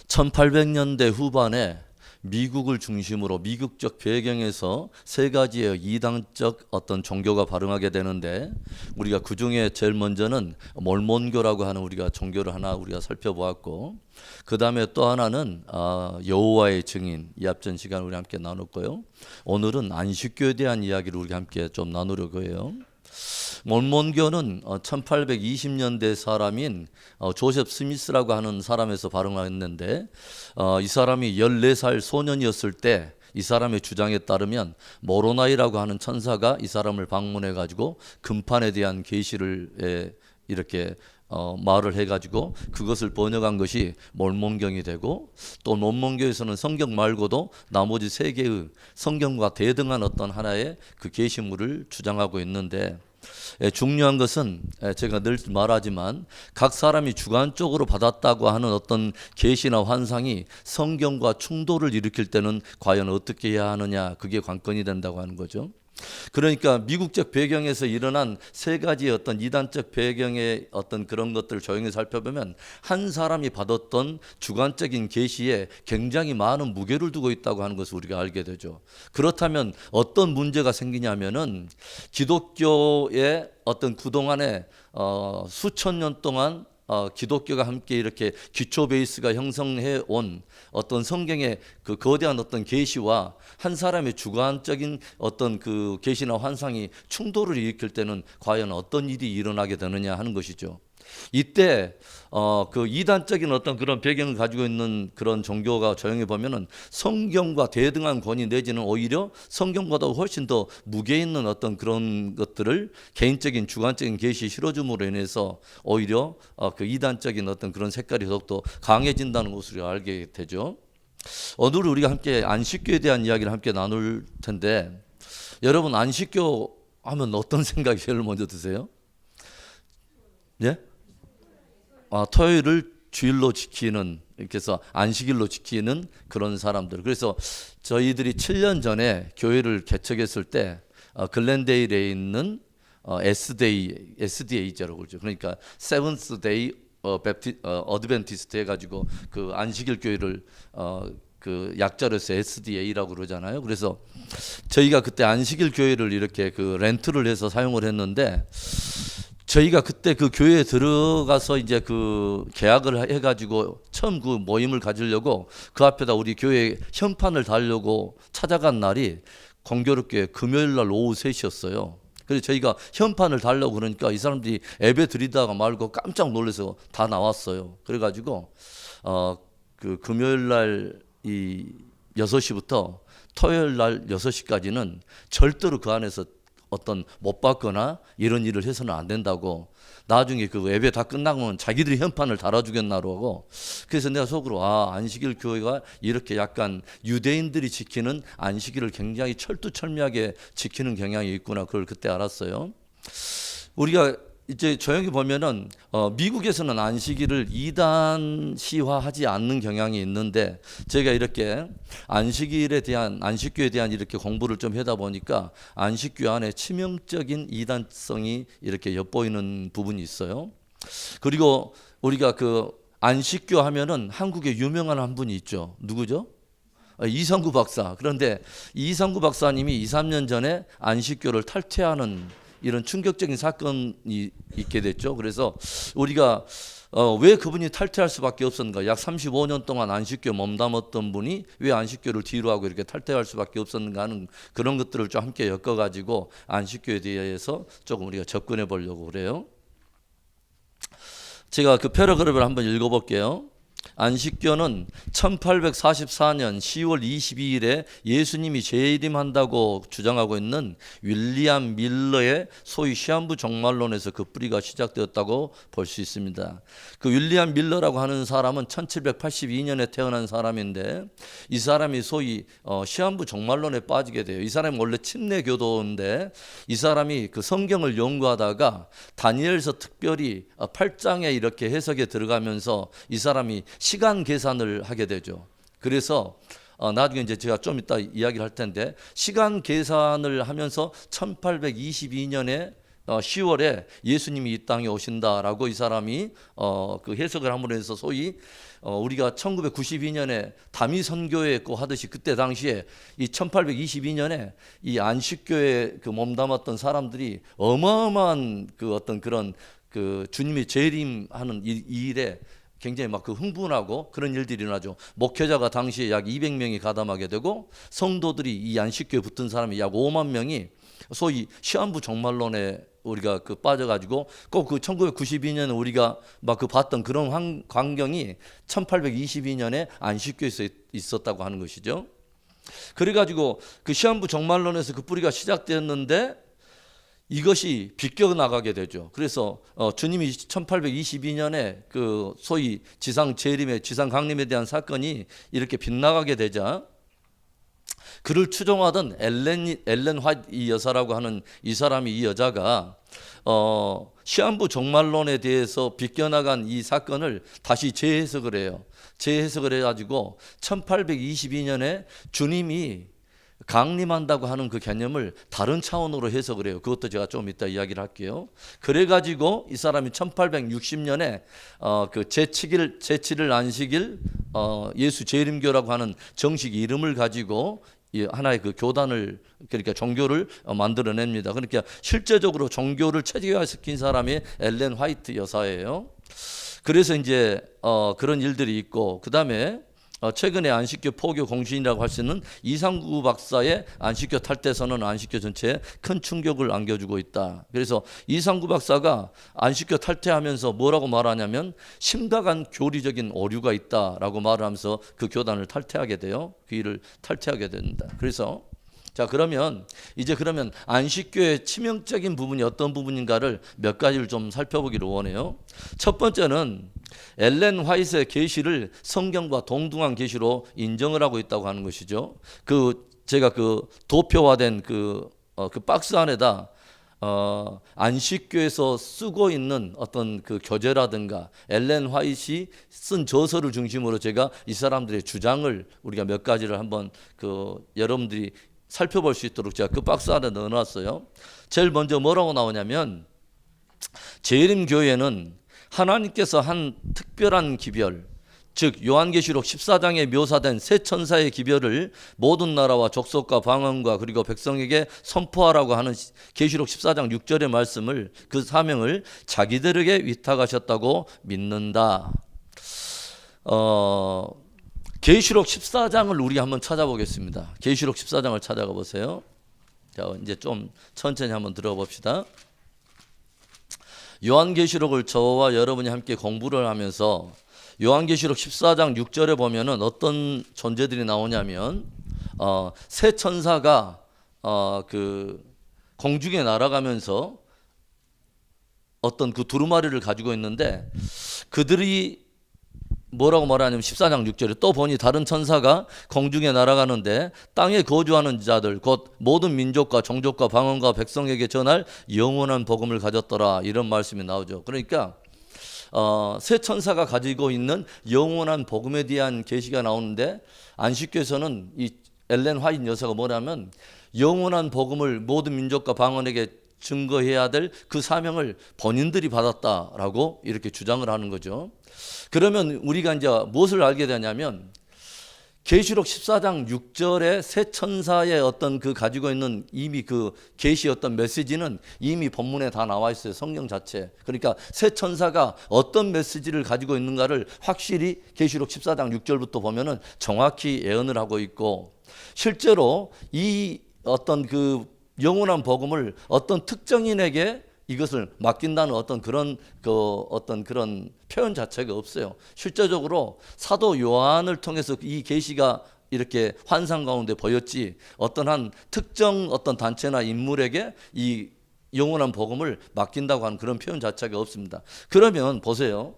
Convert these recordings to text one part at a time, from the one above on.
1800년대 후반에 미국을 중심으로 미국적 배경에서 세 가지의 이단적 어떤 종교가 발흥하게 되는데, 우리가 그 중에 제일 먼저는 몰몬교라고 하는 우리가 종교를 하나 우리가 살펴보았고, 그 다음에 또 하나는 여호와의 증인, 이 앞전 시간 우리 함께 나눴고요. 오늘은 안식교에 대한 이야기를 우리 함께 좀 나누려고 해요. 몰몬교는 1820년대 사람인 조셉 스미스라고 하는 사람에서 발흥했는데, 이 사람이 14살 소년이었을 때 이 사람의 주장에 따르면 모로나이라고 하는 천사가 이 사람을 방문해 가지고 금판에 대한 계시를 이렇게 말을 해가지고 그것을 번역한 것이 몰몬경이 되고, 또 몰몬교에서는 성경 말고도 나머지 세 개의 성경과 대등한 어떤 하나의 그 계시물을 주장하고 있는데, 중요한 것은 제가 늘 말하지만 각 사람이 주관적으로 받았다고 하는 어떤 계시나 환상이 성경과 충돌을 일으킬 때는 과연 어떻게 해야 하느냐, 그게 관건이 된다고 하는 거죠. 그러니까 미국적 배경에서 일어난 세 가지의 어떤 이단적 배경의 어떤 그런 것들을 조용히 살펴보면 한 사람이 받았던 주관적인 계시에 굉장히 많은 무게를 두고 있다고 하는 것을 우리가 알게 되죠. 그렇다면 어떤 문제가 생기냐면은, 기독교의 어떤 그동안에 수천 년 동안 기독교가 함께 이렇게 기초 베이스가 형성해 온 어떤 성경의 그 거대한 어떤 계시와 한 사람의 주관적인 어떤 그 계시나 환상이 충돌을 일으킬 때는 과연 어떤 일이 일어나게 되느냐 하는 것이죠. 이때 그 이단적인 어떤 그런 배경을 가지고 있는 그런 종교가 조용히 보면은 성경과 대등한 권위 내지는 오히려 성경보다 훨씬 더 무게 있는 어떤 그런 것들을 개인적인 주관적인 계시에 실어줌으로 인해서 오히려 그 이단적인 어떤 그런 색깔이 더욱더 강해진다는 것을 알게 되죠. 오늘 우리가 함께 안식교에 대한 이야기를 함께 나눌 텐데, 여러분 안식교 하면 어떤 생각이 제일 먼저 드세요? 예? 토요일을 주일로 지키는, 이렇게 해서 안식일로 지키는 그런 사람들. 그래서 저희들이 7년 전에 교회를 개척했을 때 글렌데일에 있는 SDA라고 그러죠. 그러니까 Seventh Day 어드벤티스트 해가지고 그 안식일 교회를 그 약자로 해서 SDA라고 그러잖아요. 그래서 저희가 그때 안식일 교회를 이렇게 그 렌트를 해서 사용을 했는데, 저희가 그때 그 교회에 들어가서 이제 그 계약을 해가지고 처음 그 모임을 가지려고 그 앞에다 우리 교회 현판을 달려고 찾아간 날이 공교롭게 금요일 날 오후 3시였어요. 그래서 저희가 현판을 달라고 그러니까 이 사람들이 예배 드리다가 말고 깜짝 놀라서 다 나왔어요. 그래가지고 그 금요일 날 이 6시부터 토요일 날 6시까지는 절대로 그 안에서 어떤 못 받거나 이런 일을 해서는 안 된다고, 나중에 그 예배 다 끝나면 자기들이 현판을 달아주겠나라고. 그래서 내가 속으로 안식일 교회가 이렇게 약간 유대인들이 지키는 안식일을 굉장히 철두철미하게 지키는 경향이 있구나, 그걸 그때 알았어요. 우리가 이제 조용히 보면은 미국에서는 안식일을 이단시화하지 않는 경향이 있는데, 제가 이렇게 안식일에 대한, 안식교에 대한 이렇게 공부를 좀 하다 보니까 안식교 안에 치명적인 이단성이 이렇게 엿보이는 부분이 있어요. 그리고 우리가 그 안식교 하면은 한국에 유명한 한 분이 있죠. 누구죠? 이성구 박사. 그런데 이성구 박사님이 2, 3년 전에 안식교를 탈퇴하는 이런 충격적인 사건이 있게 됐죠. 그래서 우리가 왜 그분이 탈퇴할 수밖에 없었는가? 약 35년 동안 안식교 몸담았던 분이 왜 안식교를 뒤로 하고 이렇게 탈퇴할 수밖에 없었는가 하는 그런 것들을 좀 함께 엮어가지고 안식교에 대해서 조금 우리가 접근해 보려고 그래요. 제가 그 패러그래프를 한번 읽어볼게요. 안식교는 1844년 10월 22일에 예수님이 재림한다고 주장하고 있는 윌리엄 밀러의 소위 시한부 종말론에서 그 뿌리가 시작되었다고 볼 수 있습니다. 그 윌리엄 밀러라고 하는 사람은 1782년에 태어난 사람인데, 이 사람이 소위 시한부 종말론에 빠지게 돼요. 이 사람이 원래 침례 교도인데, 이 사람이 그 성경을 연구하다가 다니엘서 특별히 8장에 이렇게 해석에 들어가면서 이 사람이 시간 계산을 하게 되죠. 그래서 나중에 이제 제가 좀 이따 이야기를 할 텐데, 시간 계산을 하면서 1822년에 10월에 예수님이 이 땅에 오신다라고 이 사람이 그 해석을 함으로 해서 소위 우리가 1992년에 다미 선교회했고 하듯이 그때 당시에 이 1822년에 이 안식교에 그 몸담았던 사람들이 어마어마한 그 어떤 그런 그 주님이 재림하는 이 일에 굉장히 막 그 흥분하고 그런 일들이 일어나죠. 목회자가 당시에 약 200명이 가담하게 되고 성도들이 이 안식교에 붙은 사람이 약 5만 명이 소위 시한부 종말론에 우리가 그 빠져가지고 꼭 그 1992년에 우리가 막 그 봤던 그런 광경이 1822년에 안식교에서 있었다고 하는 것이죠. 그래가지고 그 시한부 종말론에서 그 뿌리가 시작되었는데 이것이 비껴나가게 되죠. 그래서 주님이 1822년에 그 소위 지상 재림의 지상 강림에 대한 사건이 이렇게 빗나가게 되자 그를 추종하던 엘렌 화이트 이 여사라고 하는 이 사람이 이 여자가 시한부 종말론에 대해서 비껴나간 이 사건을 다시 재해석을 해요. 재해석을 해가지고 1822년에 주님이 강림한다고 하는 그 개념을 다른 차원으로 해석을 해요. 그것도 제가 좀 이따 이야기를 할게요. 그래가지고 이 사람이 1860년에 그 제7일 안식일 예수 재림교라고 하는 정식 이름을 가지고 하나의 그 교단을 그러니까 종교를 만들어냅니다. 그러니까 실제적으로 종교를 체계화시킨 사람이 엘렌 화이트 여사예요. 그래서 이제 그런 일들이 있고 그 다음에 최근에 안식교 포교 공신이라고 할 수 있는 이상구 박사의 안식교 탈퇴선언은 안식교 전체에 큰 충격을 안겨주고 있다. 그래서 이상구 박사가 안식교 탈퇴하면서 뭐라고 말하냐면 심각한 교리적인 오류가 있다라고 말을 하면서 그 교단을 탈퇴하게 돼요. 그 일을 탈퇴하게 된다. 그래서 자 그러면 안식교의 치명적인 부분이 어떤 부분인가를 몇 가지를 좀 살펴보기를 원해요. 첫 번째는 엘렌 화이트의 계시를 성경과 동등한 계시로 인정을 하고 있다고 하는 것이죠. 제가 그 도표화된 그 박스 안에다 안식교에서 쓰고 있는 어떤 그 교재라든가 엘렌 화이트이 쓴 저서를 중심으로 제가 이 사람들의 주장을 우리가 몇 가지를 한번 여러분들이 살펴볼 수 있도록 제가 그 박스 안에 넣어놨어요. 제일 먼저 뭐라고 나오냐면 재림교회는 하나님께서 한 특별한 기별, 즉 요한계시록 14장에 묘사된 세 천사의 기별을 모든 나라와 족속과 방언과 그리고 백성에게 선포하라고 하는 계시록 14장 6절의 말씀을 그 사명을 자기들에게 위탁하셨다고 믿는다. 계시록 14장을 우리 한번 찾아보겠습니다. 계시록 14장을 찾아가 보세요. 자, 이제 좀 천천히 한번 들어봅시다. 요한계시록을 저와 여러분이 함께 공부를 하면서 요한계시록 14장 6절에 보면은 어떤 존재들이 나오냐면 새 천사가 그 공중에 날아가면서 어떤 그 두루마리를 가지고 있는데 그들이 뭐라고 말하냐면 14장 6절에 또 보니 다른 천사가 공중에 날아가는데 땅에 거주하는 자들 곧 모든 민족과 종족과 방언과 백성에게 전할 영원한 복음을 가졌더라 이런 말씀이 나오죠. 그러니까 새 천사가 가지고 있는 영원한 복음에 대한 계시가 나오는데 안식교에서는 이 엘렌 화이트 여사가 뭐냐면 영원한 복음을 모든 민족과 방언에게 증거해야 될 그 사명을 본인들이 받았다라고 이렇게 주장을 하는 거죠. 그러면 우리가 이제 무엇을 알게 되냐면 계시록 14장 6절에 새 천사의 어떤 그 가지고 있는 이미 그 계시 어떤 메시지는 이미 본문에 다 나와 있어요. 성경 자체. 그러니까 새 천사가 어떤 메시지를 가지고 있는가를 확실히 계시록 14장 6절부터 보면은 정확히 예언을 하고 있고 실제로 이 어떤 그 영원한 복음을 어떤 특정인에게 이것을 맡긴다는 어떤 그런 표현 자체가 없어요. 실제적으로 사도 요한을 통해서 이 계시가 이렇게 환상 가운데 보였지 어떤 한 특정 어떤 단체나 인물에게 이 영원한 복음을 맡긴다고 하는 그런 표현 자체가 없습니다. 그러면 보세요.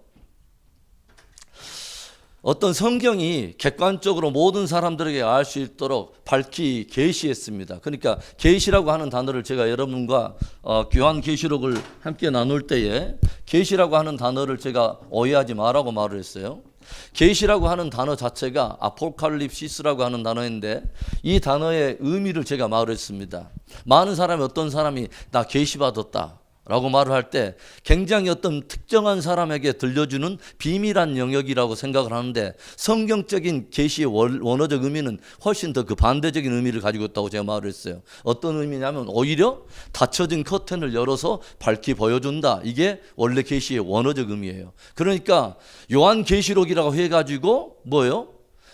어떤 성경이 객관적으로 모든 사람들에게 알 수 있도록 밝히 계시했습니다. 그러니까 계시라고 하는 단어를 제가 여러분과 요한계시록을 함께 나눌 때에 계시라고 하는 단어를 제가 오해하지 말라고 말을 했어요. 계시라고 하는 단어 자체가 아포칼립시스라고 하는 단어인데 이 단어의 의미를 제가 말을 했습니다. 많은 사람이 어떤 사람이 나 계시 받았다. 라고 말을 할 때 굉장히 어떤 특정한 사람에게 들려주는 비밀한 영역이라고 생각을 하는데, 성경적인 계시의 원어적 의미는 훨씬 더 그 반대적인 의미를 가지고 있다고 제가 말을 했어요. 어떤 의미냐면 오히려 닫혀진 커튼을 열어서 밝히 보여준다. 이게 원래 계시의 원어적 의미예요. 그러니까 요한계시록이라고 해가지고 뭐예요?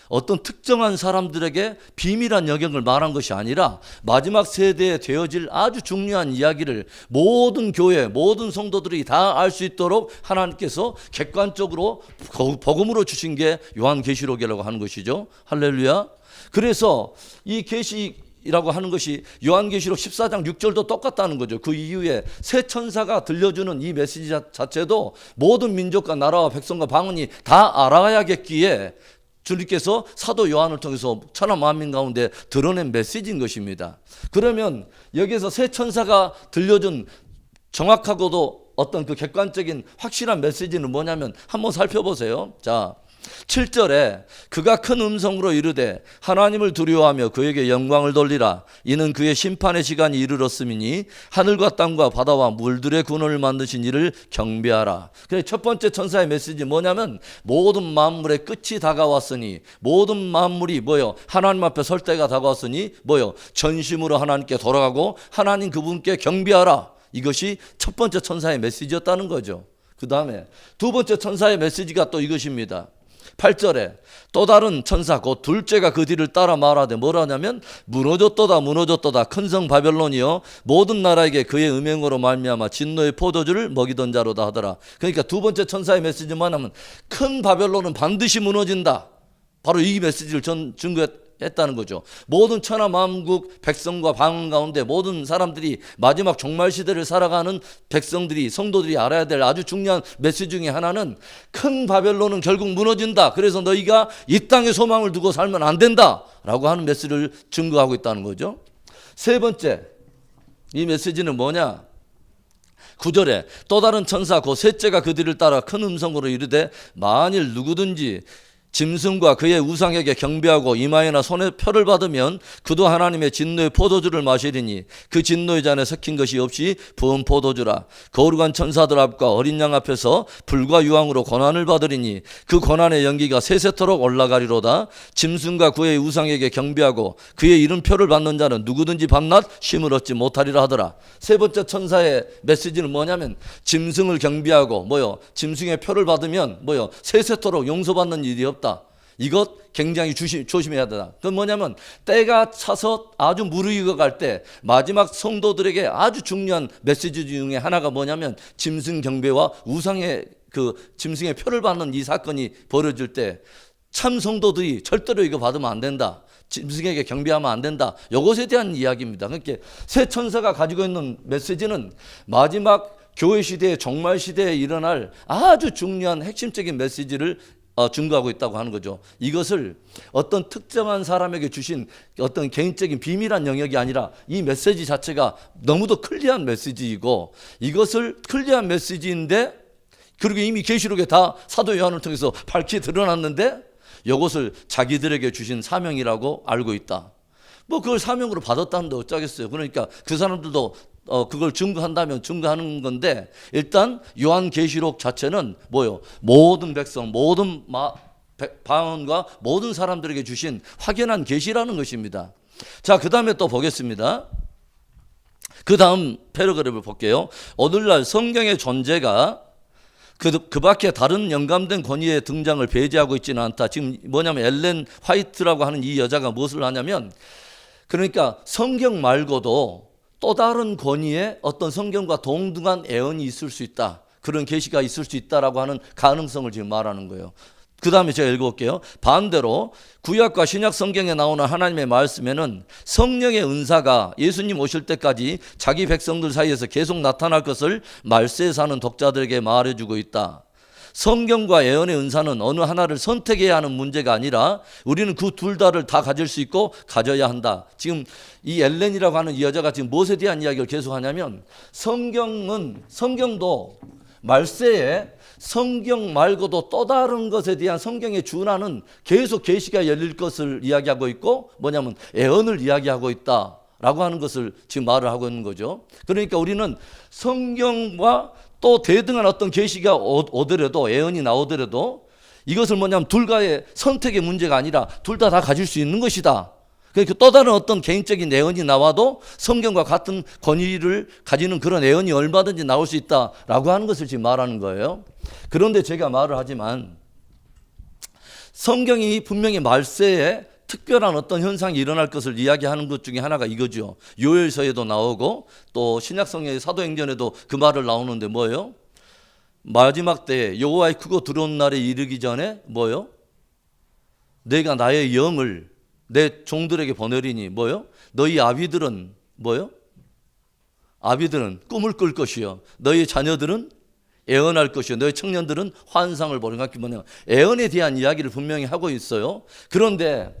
어떤 특정한 사람들에게 비밀한 영역을 말한 것이 아니라 마지막 세대에 되어질 아주 중요한 이야기를 모든 교회, 모든 성도들이 다 알 수 있도록 하나님께서 객관적으로 복음으로 주신 게 요한계시록이라고 하는 것이죠. 할렐루야. 그래서 이 계시라고 하는 것이 요한계시록 14장 6절도 똑같다는 거죠. 그 이후에 새 천사가 들려주는 이 메시지 자체도 모든 민족과 나라와 백성과 방언이 다 알아야겠기에 주님께서 사도 요한을 통해서 천하 만민 가운데 드러낸 메시지인 것입니다. 그러면 여기서 새 천사가 들려준 정확하고도 어떤 그 객관적인 확실한 메시지는 뭐냐면 한번 살펴보세요. 자, 7절에 그가 큰 음성으로 이르되 하나님을 두려워하며 그에게 영광을 돌리라. 이는 그의 심판의 시간이 이르렀음이니 하늘과 땅과 바다와 물들의 근원을 만드신 이를 경배하라. 그래서 첫 번째 천사의 메시지 뭐냐면 모든 만물의 끝이 다가왔으니, 모든 만물이 뭐요? 하나님 앞에 설 때가 다가왔으니 뭐요? 전심으로 하나님께 돌아가고 하나님 그분께 경배하라. 이것이 첫 번째 천사의 메시지였다는 거죠. 그 다음에 두 번째 천사의 메시지가 또 이것입니다. 8절에 또 다른 천사 곧 둘째가 그 뒤를 따라 말하되 뭐라냐면 무너졌도다 무너졌도다 큰 성 바벨론이여 모든 나라에게 그의 음행으로 말미암아 진노의 포도주를 먹이던 자로다 하더라. 그러니까 두 번째 천사의 메시지는 뭐냐면 큰 바벨론은 반드시 무너진다. 바로 이 메시지를 증거했다는 거죠. 모든 천하 만국 백성과 방언 가운데 모든 사람들이 마지막 종말 시대를 살아가는 백성들이, 성도들이 알아야 될 아주 중요한 메시지 중에 하나는 큰 바벨론은 결국 무너진다. 그래서 너희가 이 땅에 소망을 두고 살면 안 된다 라고 하는 메시지를 증거하고 있다는 거죠. 세 번째, 이 메시지는 뭐냐? 9절에 또 다른 천사 곧 셋째가 그 뒤를 따라 큰 음성으로 이르되 만일 누구든지 짐승과 그의 우상에게 경배하고 이마에나 손에 표를 받으면 그도 하나님의 진노의 포도주를 마시리니 그 진노의 잔에 섞인 것이 없이 부은 포도주라. 거룩한 천사들 앞과 어린 양 앞에서 불과 유황으로 고난을 받으리니 그 고난의 연기가 세세토록 올라가리로다. 짐승과 그의 우상에게 경배하고 그의 이름표를 받는 자는 누구든지 밤낮 쉼을 얻지 못하리라 하더라. 세 번째 천사의 메시지는 뭐냐면 짐승을 경배하고 짐승의 표를 받으면 세세토록 용서받는 일이 없다. 이것 굉장히 조심해야 된다. 그건 뭐냐면 때가 차서 아주 무르익어갈 때 마지막 성도들에게 아주 중요한 메시지 중에 하나가 뭐냐면 짐승 경배와 우상의 그 짐승의 표를 받는 이 사건이 벌어질 때 참 성도들이 절대로 이거 받으면 안 된다. 짐승에게 경배하면 안 된다. 이것에 대한 이야기입니다. 그러니까 새 천사가 가지고 있는 메시지는 마지막 교회 시대의 종말 시대에 일어날 아주 중요한 핵심적인 메시지를 증거하고 있다고 하는 거죠. 이것을 어떤 특정한 사람에게 주신 어떤 개인적인 비밀한 영역이 아니라 이 메시지 자체가 너무도 클리어한 메시지이고, 이것을 클리어한 메시지인데 그리고 이미 계시록에 다 사도 요한을 통해서 밝히 드러났는데 이것을 자기들에게 주신 사명이라고 알고 있다. 그걸 사명으로 받았다는데 어쩌겠어요. 그러니까 그 사람들도 그걸 증거한다면 증거하는 건데, 일단 요한계시록 자체는 모든 백성, 모든 방언과 모든 사람들에게 주신 확연한 계시라는 것입니다. 자, 그 다음에 또 보겠습니다. 그 다음 패러그래프를 볼게요. 오늘날 성경의 존재가 그 밖에 다른 영감된 권위의 등장을 배제하고 있지는 않다. 지금 뭐냐면 엘렌 화이트라고 하는 이 여자가 무엇을 하냐면, 그러니까 성경 말고도 또 다른 권위의 어떤 성경과 동등한 애언이 있을 수 있다. 그런 계시가 있을 수 있다라고 하는 가능성을 지금 말하는 거예요. 그 다음에 제가 읽어볼게요. 반대로 구약과 신약 성경에 나오는 하나님의 말씀에는 성령의 은사가 예수님 오실 때까지 자기 백성들 사이에서 계속 나타날 것을 말세에 사는 독자들에게 말해주고 있다. 성경과 예언의 은사는 어느 하나를 선택해야 하는 문제가 아니라 우리는 그 둘 다를 다 가질 수 있고 가져야 한다. 지금 이 엘렌이라고 하는 이 여자가 지금 무엇에 대한 이야기를 계속 하냐면, 성경도 말세에 성경 말고도 또 다른 것에 대한 성경에 준하는 계속 계시가 열릴 것을 이야기하고 있고, 예언을 이야기하고 있다 라고 하는 것을 지금 말을 하고 있는 거죠. 그러니까 우리는 성경과 또 대등한 어떤 계시가 오더라도, 예언이 나오더라도 이것을 뭐냐면 둘과의 선택의 문제가 아니라 둘 다 가질 수 있는 것이다. 그러니까 또 다른 어떤 개인적인 예언이 나와도 성경과 같은 권위를 가지는 그런 예언이 얼마든지 나올 수 있다라고 하는 것을 지금 말하는 거예요. 그런데 제가 말을 하지만 성경이 분명히 말세에 특별한 어떤 현상이 일어날 것을 이야기하는 것 중에 하나가 이거죠. 요엘서에도 나오고 또 신약성경의 사도행전에도 그 말을 나오는데 뭐예요? 마지막 때에 여호와의 크고 두려운 날에 이르기 전에 뭐예요? 내가 나의 영을 내 종들에게 보내리니 뭐예요? 너희 아비들은 뭐예요? 아비들은 꿈을 꿀 것이요, 너희 자녀들은 예언할 것이요, 너희 청년들은 환상을 보리라. 뭐냐, 예언에 대한 이야기를 분명히 하고 있어요. 그런데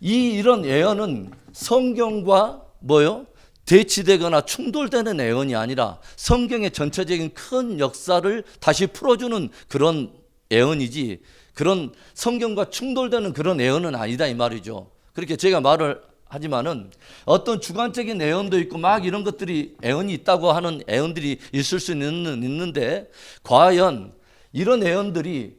이런 예언은 성경과 뭐요? 대치되거나 충돌되는 예언이 아니라 성경의 전체적인 큰 역사를 다시 풀어주는 그런 예언이지, 그런 성경과 충돌되는 그런 예언은 아니다 이 말이죠. 그렇게 제가 말을 하지만은 어떤 주관적인 예언도 있고 막 이런 것들이 예언이 있다고 하는 예언들이 있을 수 있는데 과연 이런 예언들이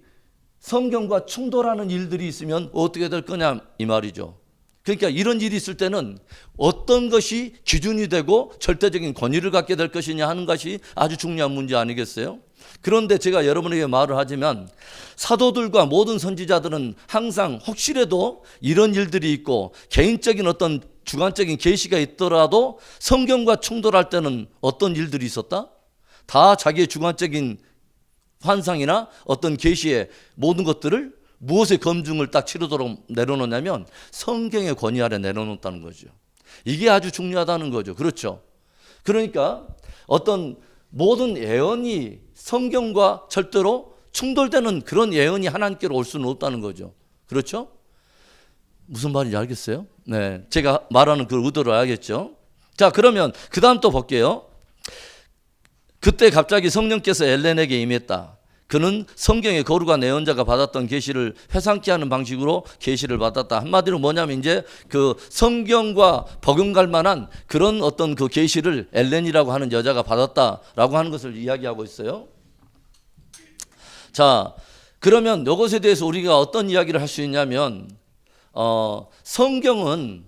성경과 충돌하는 일들이 있으면 어떻게 될 거냐 이 말이죠. 그러니까 이런 일이 있을 때는 어떤 것이 기준이 되고 절대적인 권위를 갖게 될 것이냐 하는 것이 아주 중요한 문제 아니겠어요? 그런데 제가 여러분에게 말을 하지만 사도들과 모든 선지자들은 항상 혹시라도 이런 일들이 있고 개인적인 어떤 주관적인 계시가 있더라도 성경과 충돌할 때는 어떤 일들이 있었다? 다 자기의 주관적인 환상이나 어떤 계시의 모든 것들을 무엇의 검증을 딱 치르도록 내려놓냐면 성경의 권위 아래 내려놓았다는 거죠. 이게 아주 중요하다는 거죠. 그렇죠? 그러니까 어떤 모든 예언이 성경과 절대로 충돌되는 그런 예언이 하나님께로 올 수는 없다는 거죠. 그렇죠? 무슨 말인지 알겠어요? 네, 제가 말하는 그 의도를 알겠죠? 자, 그러면 그 다음 또 볼게요. 그때 갑자기 성령께서 엘렌에게 임했다. 그는 성경의 거룩한 예언자가 받았던 계시를 회상케 하는 방식으로 계시를 받았다. 한마디로 뭐냐면 이제 그 성경과 버금갈 만한 그런 어떤 그 계시를 엘렌이라고 하는 여자가 받았다라고 하는 것을 이야기하고 있어요. 자, 그러면 이것에 대해서 우리가 어떤 이야기를 할 수 있냐면 성경은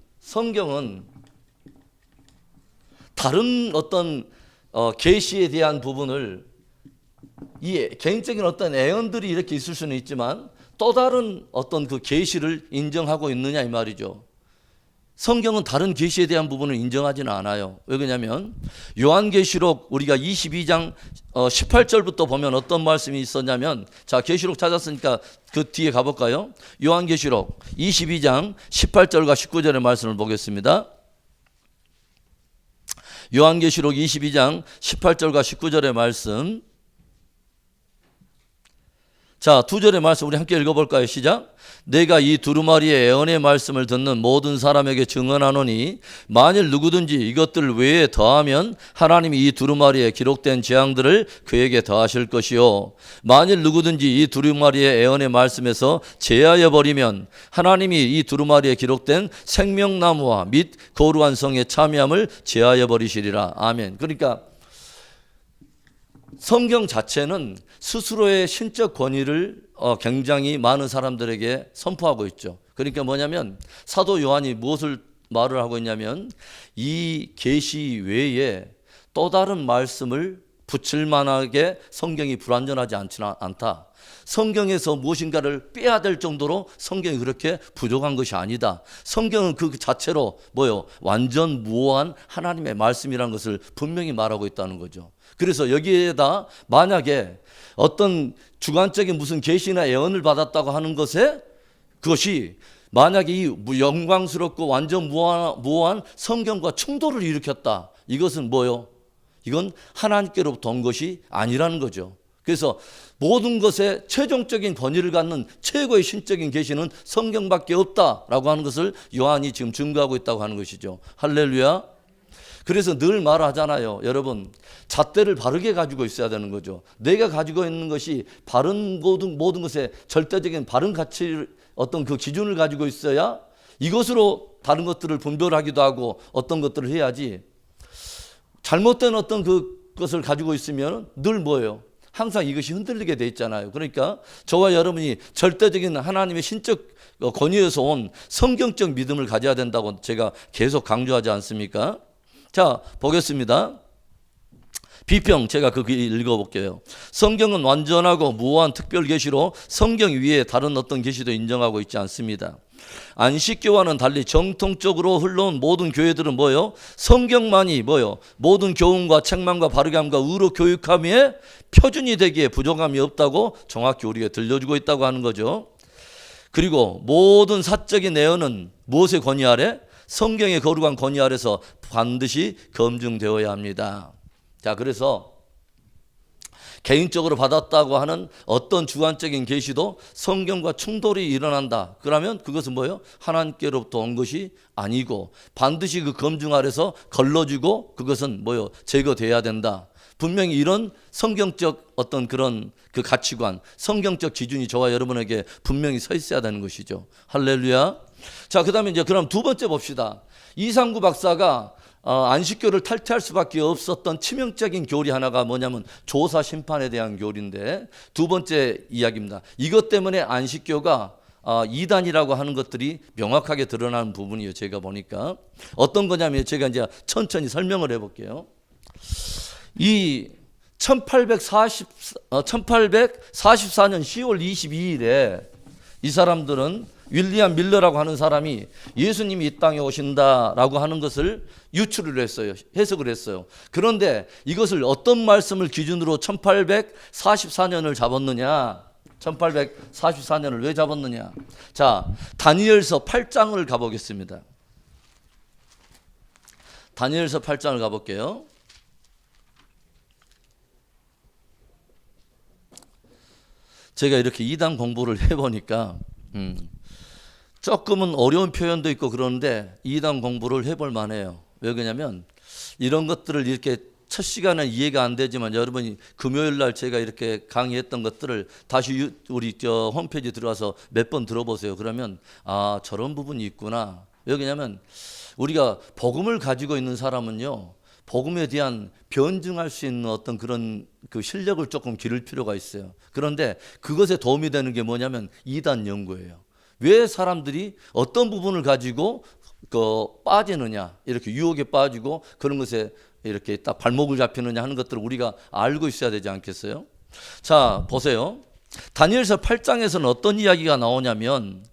다른 어떤 계시에 대한 부분을 이 개인적인 어떤 예언들이 이렇게 있을 수는 있지만 또 다른 어떤 그 계시를 인정하고 있느냐 이 말이죠. 성경은 다른 계시에 대한 부분을 인정하지는 않아요. 왜 그러냐면 요한계시록 우리가 22장 18절부터 보면 어떤 말씀이 있었냐면, 자, 계시록 찾았으니까 그 뒤에 가볼까요? 요한계시록 22장 18절과 19절의 말씀을 보겠습니다. 요한계시록 22장 18절과 19절의 말씀. 자, 두 절의 말씀 우리 함께 읽어볼까요? 시작. 내가 이 두루마리의 예언의 말씀을 듣는 모든 사람에게 증언하노니 만일 누구든지 이것들 외에 더하면 하나님이 이 두루마리에 기록된 재앙들을 그에게 더하실 것이요, 만일 누구든지 이 두루마리의 예언의 말씀에서 제하여 버리면 하나님이 이 두루마리에 기록된 생명나무와 및 거룩한 성의 참여함을 제하여 버리시리라. 아멘. 그러니까 성경 자체는 스스로의 신적 권위를 굉장히 많은 사람들에게 선포하고 있죠. 그러니까 뭐냐면 사도 요한이 무엇을 말을 하고 있냐면 이 계시 외에 또 다른 말씀을 붙일 만하게 성경이 불완전하지 않다. 성경에서 무엇인가를 빼야 될 정도로 성경이 그렇게 부족한 것이 아니다. 성경은 그 자체로 뭐요? 완전 무오한 하나님의 말씀이라는 것을 분명히 말하고 있다는 거죠. 그래서 여기에다 만약에 어떤 주관적인 무슨 계시나 예언을 받았다고 하는 것에 그것이 만약에 이 영광스럽고 완전 무오한 성경과 충돌을 일으켰다. 이것은 뭐요? 이건 하나님께로부터 온 것이 아니라는 거죠. 그래서 모든 것에 최종적인 권위를 갖는 최고의 신적인 계시는 성경밖에 없다라고 하는 것을 요한이 지금 증거하고 있다고 하는 것이죠. 할렐루야. 그래서 늘 말하잖아요. 여러분, 잣대를 바르게 가지고 있어야 되는 거죠. 내가 가지고 있는 것이 바른 모든 것에 절대적인 바른 가치를 어떤 그 기준을 가지고 있어야 이것으로 다른 것들을 분별하기도 하고 어떤 것들을 해야지, 잘못된 어떤 그것을 가지고 있으면 늘 뭐예요? 항상 이것이 흔들리게 돼 있잖아요. 그러니까 저와 여러분이 절대적인 하나님의 신적 권위에서 온 성경적 믿음을 가져야 된다고 제가 계속 강조하지 않습니까? 자, 보겠습니다. 비평 제가 그 읽어볼게요. 성경은 완전하고 무한 특별 계시로 성경 위에 다른 어떤 계시도 인정하고 있지 않습니다. 안식교와는 달리 정통적으로 흘러온 모든 교회들은 뭐예요? 성경만이 뭐예요? 모든 교훈과 책망과 바르게 함과 의로 교육함에 표준이 되기에 부족함이 없다고 정확히 우리에게 들려주고 있다고 하는 거죠. 그리고 모든 사적인 내용은 무엇의 권위 아래? 성경의 거룩한 권위 아래서 반드시 검증되어야 합니다. 자, 그래서 개인적으로 받았다고 하는 어떤 주관적인 계시도 성경과 충돌이 일어난다. 그러면 그것은 뭐예요? 하나님께로부터 온 것이 아니고 반드시 그 검증 아래서 걸러지고 그것은 뭐예요? 제거돼야 된다. 분명히 이런 성경적 어떤 그런 그 가치관, 성경적 기준이 저와 여러분에게 분명히 서 있어야 되는 것이죠. 할렐루야. 자, 그다음에 이제 그럼 두 번째 봅시다. 이상구 박사가 안식교를 탈퇴할 수밖에 없었던 치명적인 교리 하나가 뭐냐면 조사 심판에 대한 교리인데, 두 번째 이야기입니다. 이것 때문에 안식교가 이단이라고 하는 것들이 명확하게 드러나는 부분이에요. 제가 보니까 어떤 거냐면 제가 이제 천천히 설명을 해볼게요. 이 1844년 10월 22일에 이 사람들은 윌리엄 밀러라고 하는 사람이 예수님이 이 땅에 오신다라고 하는 것을 유추를 했어요. 해석을 했어요. 그런데 이것을 어떤 말씀을 기준으로 1844년을 잡았느냐? 1844년을 왜 잡았느냐? 자, 다니엘서 8장을 가보겠습니다. 다니엘서 8장을 가볼게요. 제가 이렇게 이단 공부를 해보니까 조금은 어려운 표현도 있고 그러는데 이단 공부를 해볼 만해요. 왜 그러냐면 이런 것들을 이렇게 첫 시간에 이해가 안 되지만 여러분이 금요일 날 제가 이렇게 강의했던 것들을 다시 우리 홈페이지 들어가서 몇 번 들어보세요. 그러면 저런 부분이 있구나. 왜 그러냐면 우리가 복음을 가지고 있는 사람은요, 복음에 대한 변증할 수 있는 어떤 그런 그 실력을 조금 기를 필요가 있어요. 그런데 그것에 도움이 되는 게 뭐냐면 이단 연구예요. 왜 사람들이 어떤 부분을 가지고 빠지느냐, 이렇게 유혹에 빠지고 그런 것에 이렇게 딱 발목을 잡히느냐 하는 것들을 우리가 알고 있어야 되지 않겠어요? 자, 보세요. 다니엘서 8장에서는 어떤 이야기가 나오냐면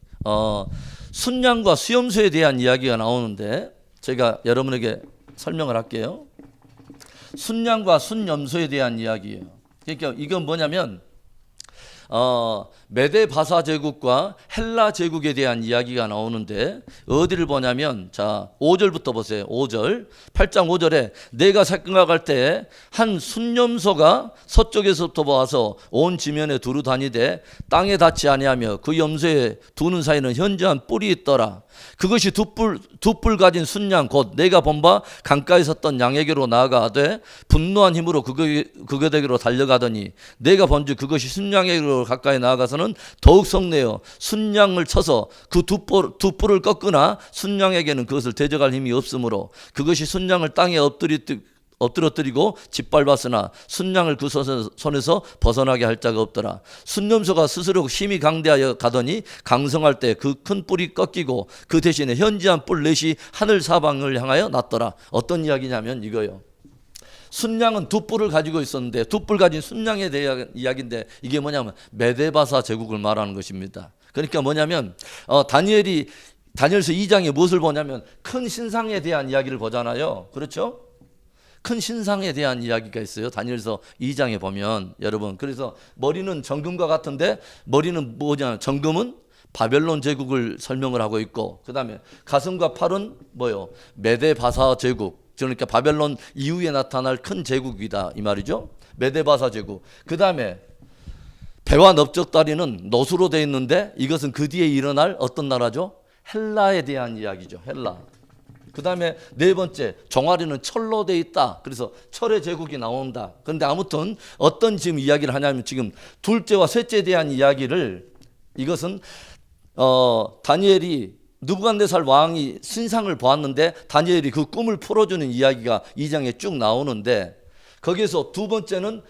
순양과 수염소에 대한 이야기가 나오는데 제가 여러분에게 설명을 할게요. 순양과 순염소에 대한 이야기예요. 그러니까 이건 뭐냐면 메데 바사 제국과 헬라 제국에 대한 이야기가 나오는데 어디를 보냐면 자 5절부터 보세요. 5절 8장 5절에 내가 생각할 때 한 순염소가 서쪽에서부터 와서 온 지면에 두루 다니되 땅에 닿지 아니하며 그 염소에 두는 사이는 현저한 뿔이 있더라. 그것이 두 뿔 가진 순양 곧 내가 본 바 강가에 섰던 양에게로 나아가되 분노한 힘으로 그거에게로 달려가더니 내가 본즉 그것이 순양에게로 가까이 나아가서는 더욱 성내어 순양을 쳐서 그 두 뿔을 꺾으나 순양에게는 그것을 대적할 힘이 없으므로 그것이 순양을 땅에 엎드러뜨리고 짓밟았으나 순양을 그 손에서 벗어나게 할 자가 없더라. 순염소가 스스로 힘이 강대하여 가더니 강성할 때 그 큰 뿔이 꺾이고 그 대신에 현지한 뿔 넷이 하늘 사방을 향하여 났더라. 어떤 이야기냐면 이거요. 순양은 두 뿔을 가지고 있었는데 두 뿔 가진 순양에 대한 이야기인데 이게 뭐냐면 메데바사 제국을 말하는 것입니다. 그러니까 뭐냐면 다니엘서 2장에 무엇을 보냐면 큰 신상에 대한 이야기를 보잖아요. 그렇죠? 큰 신상에 대한 이야기가 있어요. 다니엘서 2장에 보면 여러분, 그래서 머리는 정금과 같은데 머리는 뭐냐? 정금은 바벨론 제국을 설명을 하고 있고 그 다음에 가슴과 팔은 뭐요? 메데바사 제국, 그러니까 바벨론 이후에 나타날 큰 제국이다 이 말이죠. 메데바사 제국. 그 다음에 배와 넓적다리는 놋으로 되어 있는데 이것은 그 뒤에 일어날 어떤 나라죠? 헬라에 대한 이야기죠. 헬라. 그 다음에 네 번째, 종아리는 철로 돼 있다. 그래서 철의 제국이 나온다. 그런데 아무튼 어떤 지금 이야기를 하냐면 지금 둘째와 셋째에 대한 이야기를 이것은 다니엘이 느부갓네살 왕이 신상을 보았는데 다니엘이 그 꿈을 풀어주는 이야기가 2장에 쭉 나오는데, 거기에서 두 번째는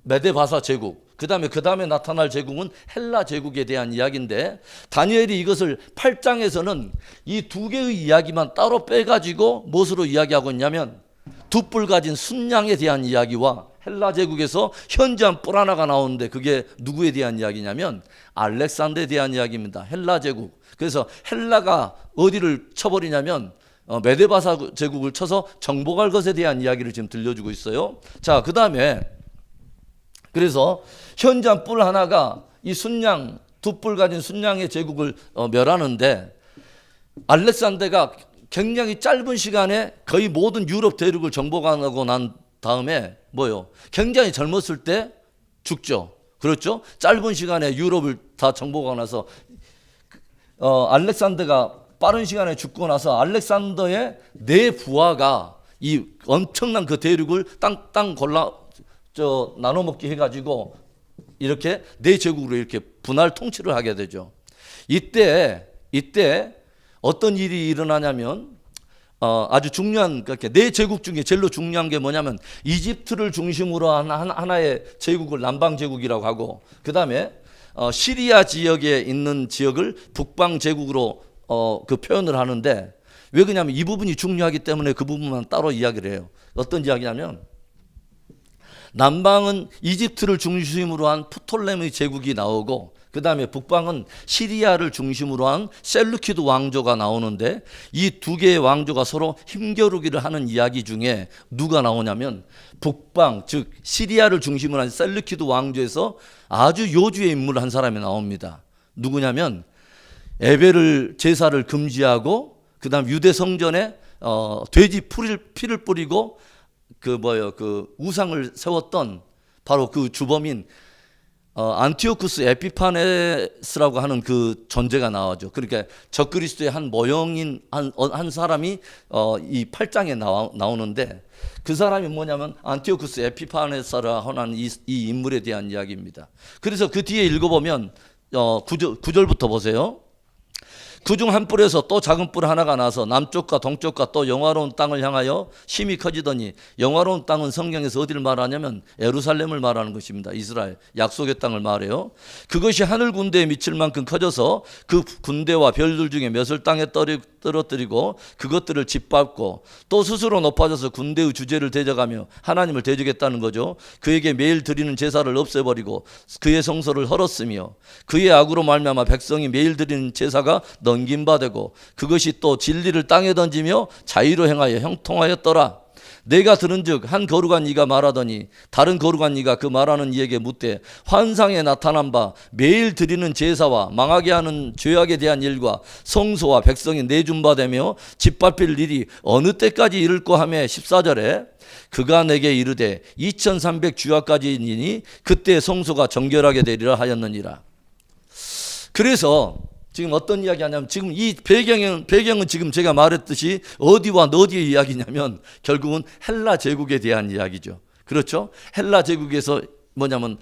메데바사 제국, 그 다음에 나타날 제국은 헬라 제국에 대한 이야기인데, 다니엘이 이것을 8장에서는 이 두 개의 이야기만 따로 빼가지고 무엇으로 이야기하고 있냐면, 두 뿔 가진 순양에 대한 이야기와 헬라 제국에서 현저한 뿔 하나가 나오는데, 그게 누구에 대한 이야기냐면 알렉산더에 대한 이야기입니다. 헬라 제국. 그래서 헬라가 어디를 쳐버리냐면 메데바사 제국을 쳐서 정복할 것에 대한 이야기를 지금 들려주고 있어요. 자, 그 다음에 그래서 현저한 뿔 하나가 이 순양, 두 뿔 가진 순양의 제국을 멸하는데, 알렉산더가 굉장히 짧은 시간에 거의 모든 유럽 대륙을 정복하고 난 다음에 뭐요? 굉장히 젊었을 때 죽죠. 그렇죠? 짧은 시간에 유럽을 다 정복하고 나서 알렉산더가 빠른 시간에 죽고 나서 알렉산더의 네 부하가 이 엄청난 그 대륙을 땅 골라 나눠 먹기 해가지고 이렇게 네 제국으로 이렇게 분할 통치를 하게 되죠. 이때 어떤 일이 일어나냐면 아주 중요한, 그렇게 네 제국 중에 제일 중요한 게 뭐냐면 이집트를 중심으로 한 하나의 제국을 남방 제국이라고 하고, 그 다음에 시리아 지역에 있는 지역을 북방 제국으로 그 표현을 하는데, 왜 그러냐면 이 부분이 중요하기 때문에 그 부분만 따로 이야기를 해요. 어떤 이야기냐면, 남방은 이집트를 중심으로 한 프톨레미 제국이 나오고, 그 다음에 북방은 시리아를 중심으로 한 셀루키드 왕조가 나오는데, 이 두 개의 왕조가 서로 힘겨루기를 하는 이야기 중에 누가 나오냐면 북방, 즉 시리아를 중심으로 한 셀루키드 왕조에서 아주 요주의 인물 한 사람이 나옵니다. 누구냐면 에벨을 제사를 금지하고, 그 다음 유대 성전에 돼지 피를 뿌리고 그 우상을 세웠던 바로 그 주범인 안티오쿠스 에피파네스라고 하는 그 존재가 나오죠. 그러니까 적그리스도의 한 모형인 한 사람이 이 8장에 나오는데, 그 사람이 뭐냐면 안티오쿠스 에피파네스라 하는 이 인물에 대한 이야기입니다. 그래서 그 뒤에 읽어보면 9절부터 보세요. 그중 한 뿔에서 또 작은 뿔 하나가 나서 남쪽과 동쪽과 또 영화로운 땅을 향하여 심히 커지더니, 영화로운 땅은 성경에서 어디를 말하냐면 예루살렘을 말하는 것입니다. 이스라엘 약속의 땅을 말해요. 그것이 하늘 군대에 미칠 만큼 커져서 그 군대와 별들 중에 몇을 땅에 떨어뜨리고 그것들을 짓밟고, 또 스스로 높아져서 군대의 주제를 대적하며 하나님을 대적했다는 거죠. 그에게 매일 드리는 제사를 없애버리고 그의 성소를 헐었으며, 그의 악으로 말미암아 백성이 매일 드리는 제사가 넘김받고, 그것이 또 진리를 땅에 던지며 자의로 행하여 형통하였더라. 내가 들은즉 한 거룩한 이가 말하더니, 다른 거룩한 이가 그 말하는 이에게 묻되, 환상에 나타난 바 매일 드리는 제사와 망하게 하는 죄악에 대한 일과 성소와 백성이 내준바되며 짓밟힐 일이 어느 때까지 이를꼬 하며 14절에 그가 내게 이르되 2300 주야까지이니 그때 성소가 정결하게 되리라 하였느니라. 그래서 지금 어떤 이야기 하냐면, 지금 이 배경은 지금 제가 말했듯이 어디와 어디의 이야기냐면 결국은 헬라 제국에 대한 이야기죠. 그렇죠? 헬라 제국에서 뭐냐면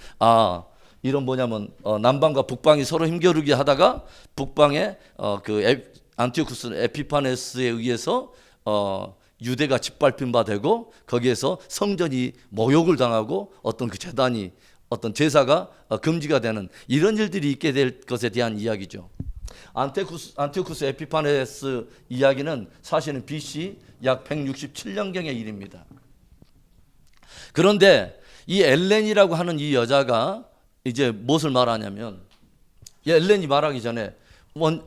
남방과 북방이 서로 힘겨루기 하다가 북방에 안티오쿠스 에피파네스에 의해서 유대가 짓밟힌 바 되고, 거기에서 성전이 모욕을 당하고 어떤 그 재단이 어떤 제사가 금지가 되는 이런 일들이 있게 될 것에 대한 이야기죠. 안티오쿠스 에피파네스 이야기는 사실은 BC 약 167년경의 일입니다. 그런데 이 엘렌이라고 하는 이 여자가 이제 무엇을 말하냐면, 이 엘렌이 말하기 전에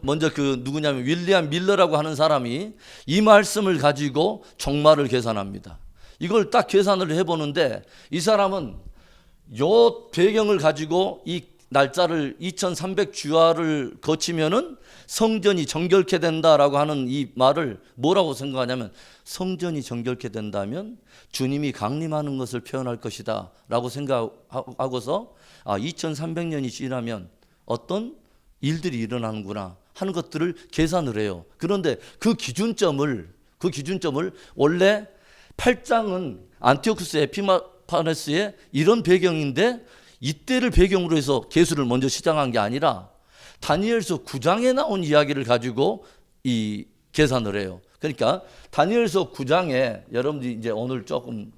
먼저 누구냐면 윌리엄 밀러라고 하는 사람이 이 말씀을 가지고 종말을 계산합니다. 이걸 딱 계산을 해보는데, 이 사람은 요 배경을 가지고 이 날짜를 2300 주야를 거치면은 성전이 정결케 된다라고 하는 이 말을 뭐라고 생각하냐면, 성전이 정결케 된다면 주님이 강림하는 것을 표현할 것이다 라고 생각하고서 2300년이 지나면 어떤 일들이 일어나는구나 하는 것들을 계산을 해요. 그런데 그 기준점을 원래 8장은 안티오쿠스 에피파네스의 이런 배경인데, 이때를 배경으로 해서 계수를 먼저 시작한 게 아니라 다니엘서 9장에 나온 이야기를 가지고 이 계산을 해요. 그러니까 다니엘서 9장에 여러분들이 이제 오늘 조금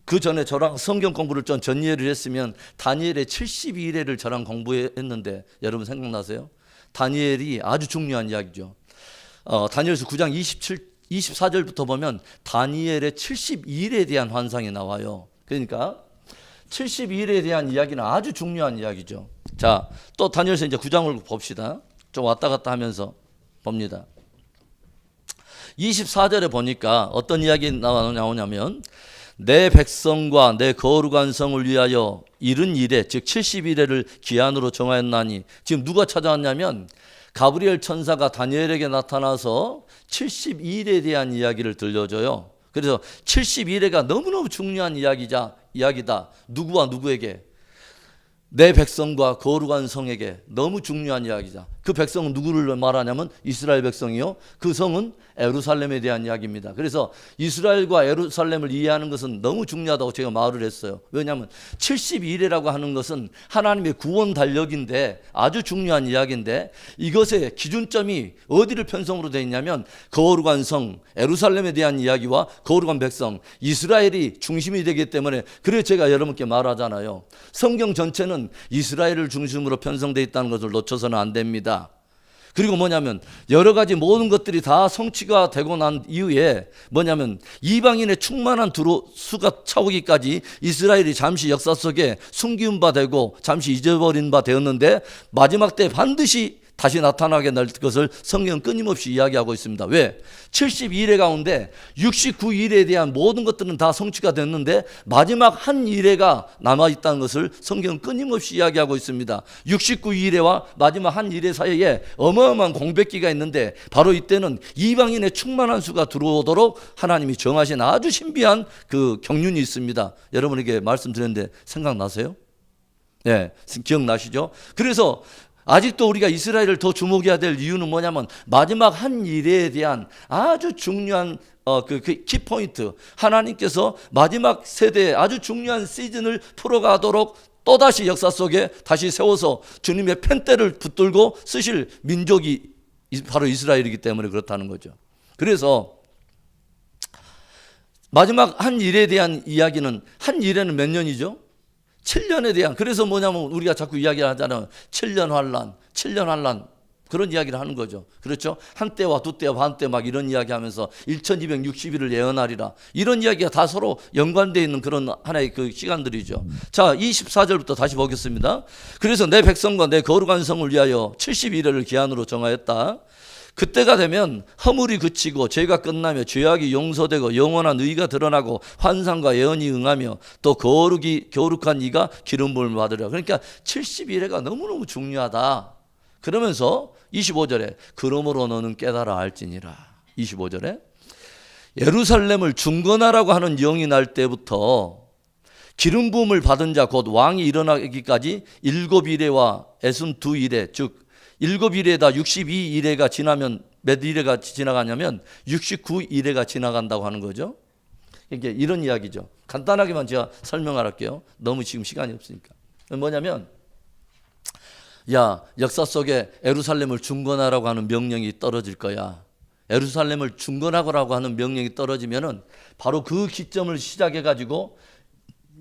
그 전에 저랑 성경 공부를 좀 전이해를 했으면 다니엘의 72일에를 저랑 공부했는데 여러분 생각나세요? 다니엘이 아주 중요한 이야기죠. 다니엘서 9장 24절부터 보면 다니엘의 72일에 대한 환상이 나와요. 그러니까 72일에 대한 이야기는 아주 중요한 이야기죠. 자, 또 다니엘서 이제 9장을 봅시다. 좀 왔다 갔다 하면서 봅니다. 24절에 보니까 어떤 이야기 나오냐면 내 백성과 내 거룩한 성을 위하여 이른 이래 즉 70일에를 기한으로 정하였나니, 지금 누가 찾아왔냐면 가브리엘 천사가 다니엘에게 나타나서 72일에 대한 이야기를 들려줘요. 그래서 72일에가 너무너무 중요한 이야기다. 누구와 누구에게? 내 백성과 거룩한 성에게 너무 중요한 이야기다. 그 백성은 누구를 말하냐면 이스라엘 백성이요. 그 성은 예루살렘에 대한 이야기입니다. 그래서 이스라엘과 예루살렘을 이해하는 것은 너무 중요하다고 제가 말을 했어요. 왜냐하면 72일이라고 하는 것은 하나님의 구원 달력인데 아주 중요한 이야기인데, 이것의 기준점이 어디를 편성으로 되어 있냐면 거룩한 성 예루살렘에 대한 이야기와 거룩한 백성 이스라엘이 중심이 되기 때문에, 그래서 제가 여러분께 말하잖아요. 성경 전체는 이스라엘을 중심으로 편성되어 있다는 것을 놓쳐서는 안 됩니다. 그리고 뭐냐면 여러 가지 모든 것들이 다 성취가 되고 난 이후에 뭐냐면 이방인의 충만한 수가 차오기까지 이스라엘이 잠시 역사 속에 숨기운 바 되고 잠시 잊어버린 바 되었는데, 마지막 때 반드시 다시 나타나게 될 것을 성경은 끊임없이 이야기하고 있습니다. 왜? 72일의 가운데 69일에 대한 모든 것들은 다 성취가 됐는데 마지막 한 일회가 남아있다는 것을 성경은 끊임없이 이야기하고 있습니다. 69일회와 마지막 한 일회 사이에 어마어마한 공백기가 있는데, 바로 이때는 이방인의 충만한 수가 들어오도록 하나님이 정하신 아주 신비한 그 경륜이 있습니다. 여러분에게 말씀드렸는데 생각나세요? 네, 기억나시죠? 그래서 아직도 우리가 이스라엘을 더 주목해야 될 이유는 뭐냐면 마지막 한 일에 대한 아주 중요한 그 키포인트, 하나님께서 마지막 세대에 아주 중요한 시즌을 풀어가도록 또다시 역사 속에 다시 세워서 주님의 펜대를 붙들고 쓰실 민족이 바로 이스라엘이기 때문에 그렇다는 거죠. 그래서 마지막 한 일에 대한 이야기는, 한 일에는 몇 년이죠? 7년에 대한, 그래서 뭐냐면 우리가 자꾸 이야기를 하잖아요. 7년 환란 그런 이야기를 하는 거죠. 그렇죠? 한때와 두때와 반때 막 이런 이야기 하면서 1260일을 예언하리라, 이런 이야기가 다 서로 연관되어 있는 그런 하나의 그 시간들이죠. 자, 24절부터 다시 보겠습니다. 그래서 내 백성과 내 거룩한 성을 위하여 70일을 기한으로 정하였다. 그때가 되면 허물이 그치고 죄가 끝나며 죄악이 용서되고 영원한 의가 드러나고 환상과 예언이 응하며 또 거룩한 이가 기름 부음을 받으리라. 그러니까 70일회가 너무너무 중요하다. 그러면서 25절에 그러므로 너는 깨달아 알지니라. 25절에 예루살렘을 중건하라고 하는 영이 날 때부터 기름 부음을 받은 자 곧 왕이 일어나기까지 7일회와 62일회, 즉 7일에다 62일회가 지나면 몇 일회가 지나가냐면 69일회가 지나간다고 하는 거죠. 이게 이런 이야기죠. 간단하게만 제가 설명할게요. 너무 지금 시간이 없으니까. 뭐냐면, 야, 역사 속에 예루살렘을 중건하라고 하는 명령이 떨어질 거야. 예루살렘을 중건하라고 하는 명령이 떨어지면은 바로 그 기점을 시작해 가지고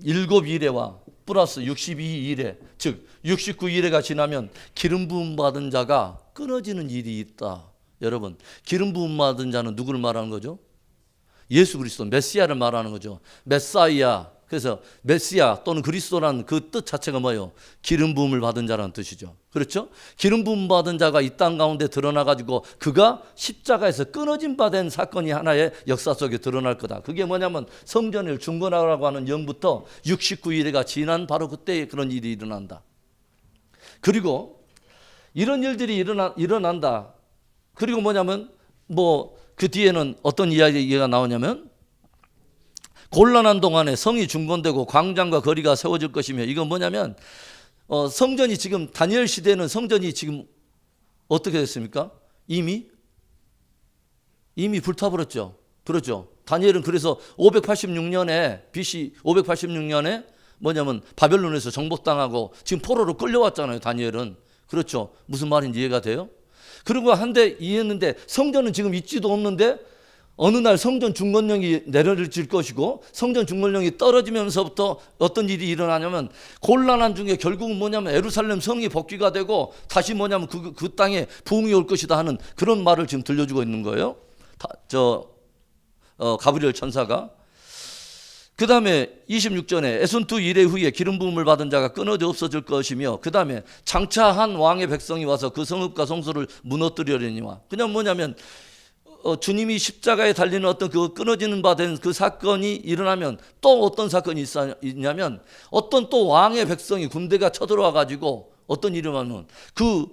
7일회와 플러스 62일회, 즉 69일회가 지나면 기름 부음 받은 자가 끊어지는 일이 있다. 여러분, 기름 부음 받은 자는 누구를 말하는 거죠? 예수 그리스도, 메시아를 말하는 거죠. 메사이아. 그래서 메시아 또는 그리스도라는 그 뜻 자체가 뭐예요? 기름 부음을 받은 자라는 뜻이죠. 그렇죠? 기름 부음 받은 자가 이 땅 가운데 드러나 가지고 그가 십자가에서 끊어진 바 된 사건이 하나의 역사 속에 드러날 거다. 그게 뭐냐면 성전을 중건하라고 하는 영부터 69일회가 지난 바로 그때 그런 일이 일어난다. 그리고 이런 일들이 일어난다. 그리고 뭐냐면 그 뒤에는 어떤 이야기가 나오냐면 곤란한 동안에 성이 중건되고 광장과 거리가 세워질 것이며, 이건 뭐냐면 성전이 지금 다니엘 시대는 성전이 지금 어떻게 됐습니까? 이미 불타버렸죠. 그렇죠. 다니엘은 그래서 586년에 BC 586년에 뭐냐면 바벨론에서 정복당하고 지금 포로로 끌려왔잖아요. 다니엘은. 그렇죠. 무슨 말인지 이해가 돼요? 그리고 한데 이해했는데 성전은 지금 있지도 없는데 어느 날 성전 중건령이 내려질 것이고 성전 중건령이 떨어지면서부터 어떤 일이 일어나냐면 곤란한 중에 결국은 뭐냐면 예루살렘 성이 복귀가 되고 다시 뭐냐면 그 땅에 부흥이 올 것이다 하는 그런 말을 지금 들려주고 있는 거예요. 가브리엘 천사가. 그 다음에 26절에 에손2 이래 후에 기름 부음을 받은 자가 끊어져 없어질 것이며 그 다음에 장차 한 왕의 백성이 와서 그 성읍과 성소를 무너뜨리려니와. 그냥 뭐냐면 주님이 십자가에 달리는 어떤 그 끊어지는 바 된 그 사건이 일어나면 또 어떤 사건이 있냐면 어떤 또 왕의 백성이 군대가 쳐들어와 가지고 어떤 일이 일어나면 그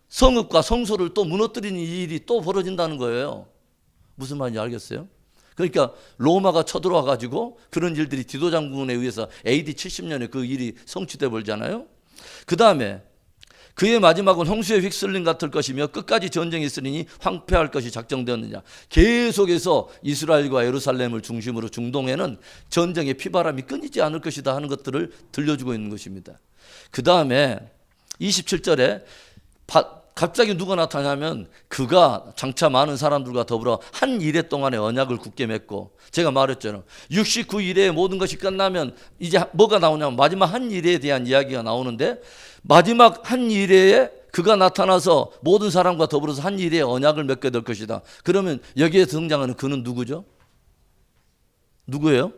성읍과 성소를 또 무너뜨리는 일이 또 벌어진다는 거예요. 무슨 말인지 알겠어요? 그러니까 로마가 쳐들어와 가지고 그런 일들이 디도 장군에 의해서 AD 70년에 그 일이 성취돼 버리잖아요. 그 다음에 그의 마지막은 홍수에 휩쓸림 같을 것이며 끝까지 전쟁이 있으리니 황폐할 것이 작정되었느냐. 계속해서 이스라엘과 예루살렘을 중심으로 중동에는 전쟁의 피바람이 끊이지 않을 것이다 하는 것들을 들려주고 있는 것입니다. 그 다음에 27절에 갑자기 누가 나타나면 그가 장차 많은 사람들과 더불어 한 일해 동안의 언약을 굳게 맺고, 제가 말했잖아요. 69일에 모든 것이 끝나면 이제 뭐가 나오냐면 마지막 한 일에 대한 이야기가 나오는데, 마지막 한 일에 그가 나타나서 모든 사람과 더불어서 한 일에 언약을 맺게 될 것이다. 그러면 여기에 등장하는 그는 누구죠? 누구예요?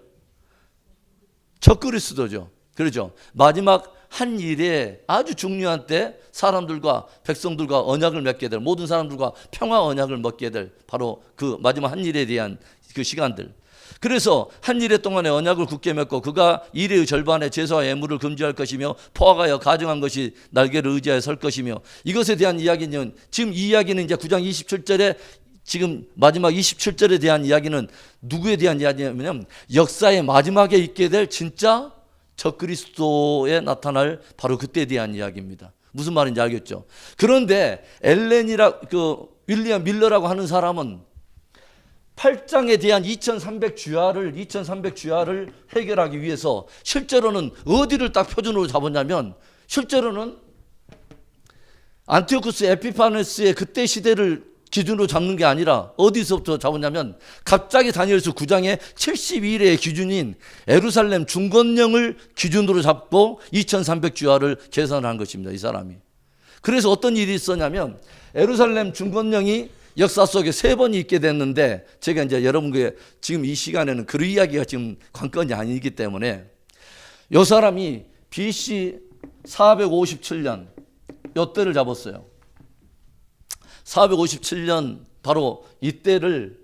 적그리스도죠. 그렇죠. 마지막 한 일에 아주 중요한 때 사람들과 백성들과 언약을 맺게 될, 모든 사람들과 평화 언약을 맺게 될 바로 그 마지막 한 일에 대한 그 시간들. 그래서 한 일해 동안의 언약을 굳게 맺고 그가 일의 절반에 제사와 예물을 금지할 것이며 포악하여 가증한 것이 날개를 의지하여 설 것이며, 이것에 대한 이야기는 지금 이 이야기는 이제 9장 27절에 지금 마지막 27절에 대한 이야기는 누구에 대한 이야기냐면 역사의 마지막에 있게 될 진짜 적그리스도에 나타날 바로 그때에 대한 이야기입니다. 무슨 말인지 알겠죠? 그런데 윌리엄 밀러라고 하는 사람은 8장에 대한 2300주야를 해결하기 위해서 실제로는 어디를 딱 표준으로 잡았냐면, 실제로는 안티오쿠스 에피파네스의 그때 시대를 기준으로 잡는 게 아니라 어디서부터 잡았냐면 갑자기 다니엘서 9장의 72일의 기준인 예루살렘 중건령을 기준으로 잡고 2300주야를 계산한 것입니다. 이 사람이. 그래서 어떤 일이 있었냐면 예루살렘 중건령이 역사 속에 3번이 있게 됐는데, 제가 이제 여러분께 지금 이 시간에는 그 이야기가 지금 관건이 아니기 때문에 이 사람이 BC 457년 이때를 잡았어요. 457년 바로 이때를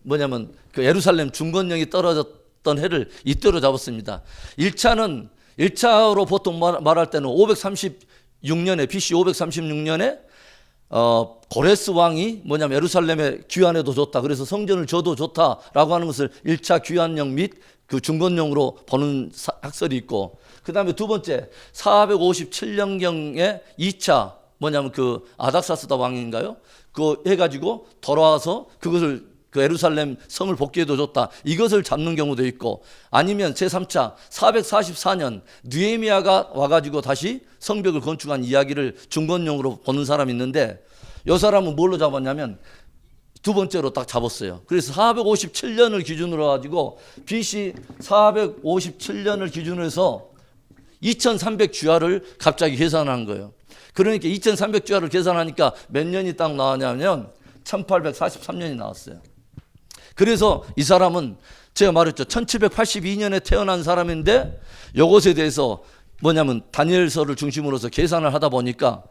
뭐냐면 그 예루살렘 중건령이 떨어졌던 해를 이때로 잡았습니다. 1차로 보통 말할 때는 536년에 BC 536년에 고레스 왕이 뭐냐면 예루살렘에 귀환해도 좋다, 그래서 성전을 줘도 좋다라고 하는 것을 1차 귀환령 및 그 중건령으로 보는 학설이 있고, 그 다음에 두 번째 457년경에 2차 뭐냐면 그 아닥사스다 왕인가요? 그거 해가지고 돌아와서 그것을 그 예루살렘 성을 복귀해도 좋다, 이것을 잡는 경우도 있고, 아니면 제3차 444년 느헤미야가 와가지고 다시 성벽을 건축한 이야기를 중건령으로 보는 사람이 있는데, 이 사람은 뭘로 잡았냐면 두 번째로 딱 잡았어요. 그래서 457년을 기준으로 가지고 BC 457년을 기준으로 해서 2300주야를 갑자기 계산한 거예요. 그러니까 2300주야를 계산하니까 몇 년이 딱 나왔냐면 1843년이 나왔어요. 그래서 이 사람은 제가 말했죠. 1782년에 태어난 사람인데 이것에 대해서 뭐냐면 다니엘서를 중심으로서 계산을 하다 보니까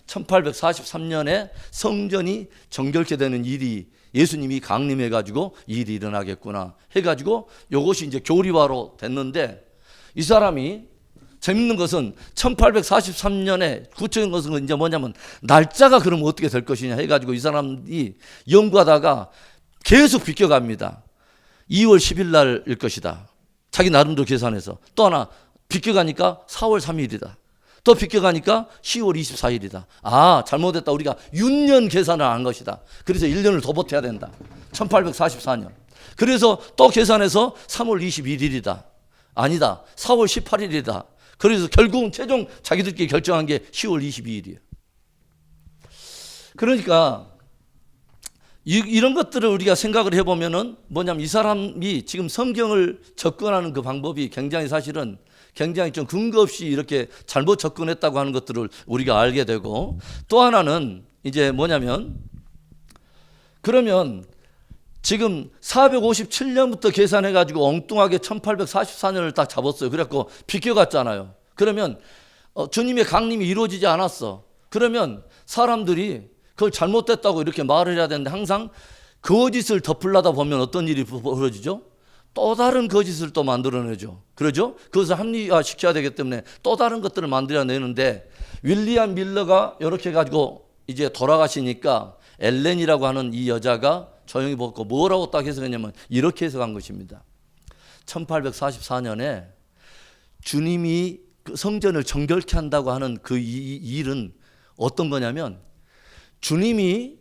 1843년에 성전이 정결케 되는 일이 예수님이 강림해가지고 일이 일어나겠구나 해가지고 이것이 이제 교리화로 됐는데, 이 사람이 재밌는 것은 1843년에 구체적인 것은 이제 뭐냐면 날짜가 그럼 어떻게 될 것이냐 해가지고 이 사람이 연구하다가 계속 비껴갑니다. 2월 10일 날일 것이다. 자기 나름대로 계산해서. 또 하나 비껴가니까 4월 3일이다. 또 비껴가니까 10월 24일이다. 잘못했다. 우리가 6년 계산을 한 것이다. 그래서 1년을 더 버텨야 된다. 1844년. 그래서 또 계산해서 3월 21일이다. 아니다. 4월 18일이다. 그래서 결국은 최종 자기들끼리 결정한 게 10월 22일이에요. 그러니까 이런 것들을 우리가 생각을 해보면은 뭐냐면 이 사람이 지금 성경을 접근하는 그 방법이 굉장히 사실은 굉장히 좀 근거 없이 이렇게 잘못 접근했다고 하는 것들을 우리가 알게 되고, 또 하나는 이제 뭐냐면, 그러면 지금 457년부터 계산해가지고 엉뚱하게 1844년을 딱 잡았어요. 그래갖고 비껴갔잖아요. 그러면 주님의 강림이 이루어지지 않았어. 그러면 사람들이 그걸 잘못됐다고 이렇게 말을 해야 되는데, 항상 거짓을 덮으려다 보면 어떤 일이 벌어지죠? 또 다른 거짓을 또 만들어내죠. 그러죠? 그것을 합리화 시켜야 되기 때문에 또 다른 것들을 만들어내는데, 윌리엄 밀러가 이렇게 가지고 이제 돌아가시니까 엘렌이라고 하는 이 여자가 조용히 보고 뭐라고 딱 해석했냐면 이렇게 해석한 것입니다. 1844년에 주님이 그 성전을 정결케 한다고 하는 그 일은 어떤 거냐면, 주님이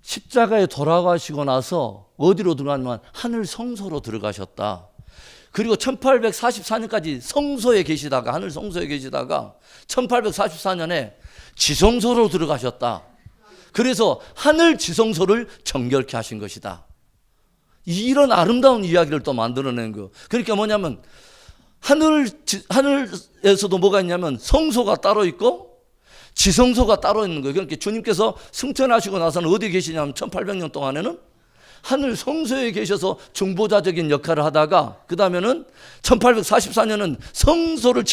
십자가에 돌아가시고 나서 어디로 들어가냐면 하늘 성소로 들어가셨다. 그리고 1844년까지 성소에 계시다가, 하늘 성소에 계시다가 1844년에 지성소로 들어가셨다. 그래서 하늘 지성소를 정결케 하신 것이다. 이런 아름다운 이야기를 또 만들어낸 거예요. 그러니까 뭐냐면 하늘에서도 뭐가 있냐면 성소가 따로 있고 지성소가 따로 있는 거예요. 그러니까 주님께서 승천하시고 나서는 어디 계시냐면 1800년 동안에는 하늘 성소에 계셔서 중보자적인 역할을 하다가, 그 다음에는 1844년은 성소를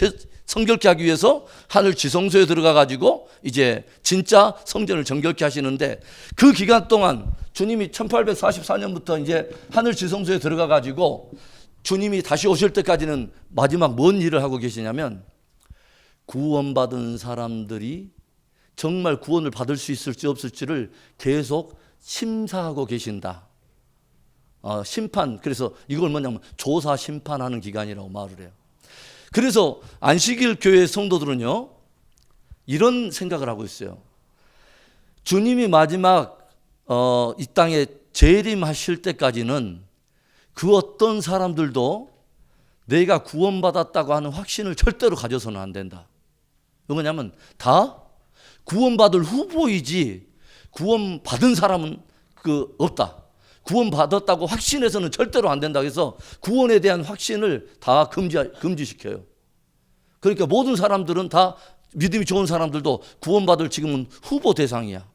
성결케 하기 위해서 하늘 지성소에 들어가 가지고 이제 진짜 성전을 정결케 하시는데, 그 기간 동안 주님이 1844년부터 이제 하늘 지성소에 들어가 가지고 주님이 다시 오실 때까지는 마지막 뭔 일을 하고 계시냐면, 구원받은 사람들이 정말 구원을 받을 수 있을지 없을지를 계속 심사하고 계신다. 심판, 그래서 이걸 뭐냐면 조사 심판하는 기간이라고 말을 해요. 그래서 안식일 교회 성도들은요, 이런 생각을 하고 있어요. 주님이 마지막 이 땅에 재림하실 때까지는 그 어떤 사람들도 내가 구원받았다고 하는 확신을 절대로 가져서는 안 된다. 왜 그러냐면 다 구원받을 후보이지 구원받은 사람은 없다. 구원받았다고 확신해서는 절대로 안 된다. 그래서 구원에 대한 확신을 다 금지시켜요. 그러니까 모든 사람들은 다, 믿음이 좋은 사람들도 구원받을 지금은 후보 대상이야.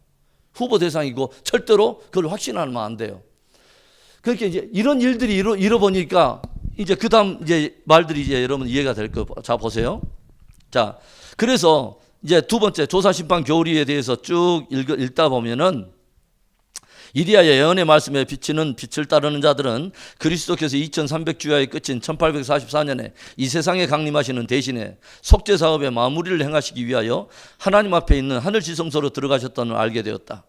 후보 대상이고 절대로 그걸 확신하면 안 돼요. 그러니까 이제 이런 일들이 일어보니까 이제 그 다음 이제 말들이 이제 여러분 이해가 될 거예요. 자, 보세요. 자, 그래서 이제 두 번째 조사 심판 교리에 대해서 쭉 읽다 보면은, 이리하여 예언의 말씀에 비치는 빛을 따르는 자들은 그리스도께서 2300주야의 끝인 1844년에 이 세상에 강림하시는 대신에 속죄 사업의 마무리를 행하시기 위하여 하나님 앞에 있는 하늘 지성소로 들어가셨다는 걸 알게 되었다.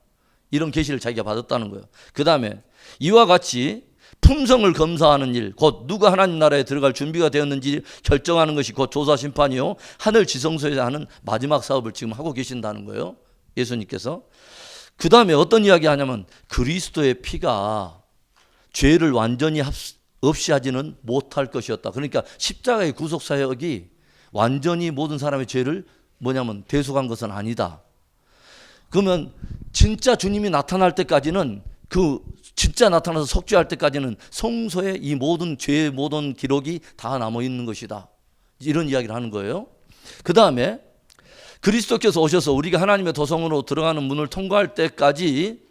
이런 계시를 자기가 받았다는 거예요. 그 다음에 이와 같이 품성을 검사하는 일, 곧 누가 하나님 나라에 들어갈 준비가 되었는지 결정하는 것이 곧 조사 심판이요, 하늘 지성소에 하는 마지막 사업을 지금 하고 계신다는 거예요, 예수님께서. 그 다음에 어떤 이야기 하냐면, 그리스도의 피가 죄를 완전히 없이 하지는 못할 것이었다. 그러니까 십자가의 구속사역이 완전히 모든 사람의 죄를 뭐냐면 대속한 것은 아니다. 그러면 진짜 주님이 나타날 때까지는, 진짜 나타나서 속죄할 때까지는 성소에 이 모든 죄의 모든 기록이 다 남아 있는 것이다. 이런 이야기를 하는 거예요. 그 다음에 그리스도께서 오셔서 우리가 하나님의 도성으로 들어가는 문을 통과할 때까지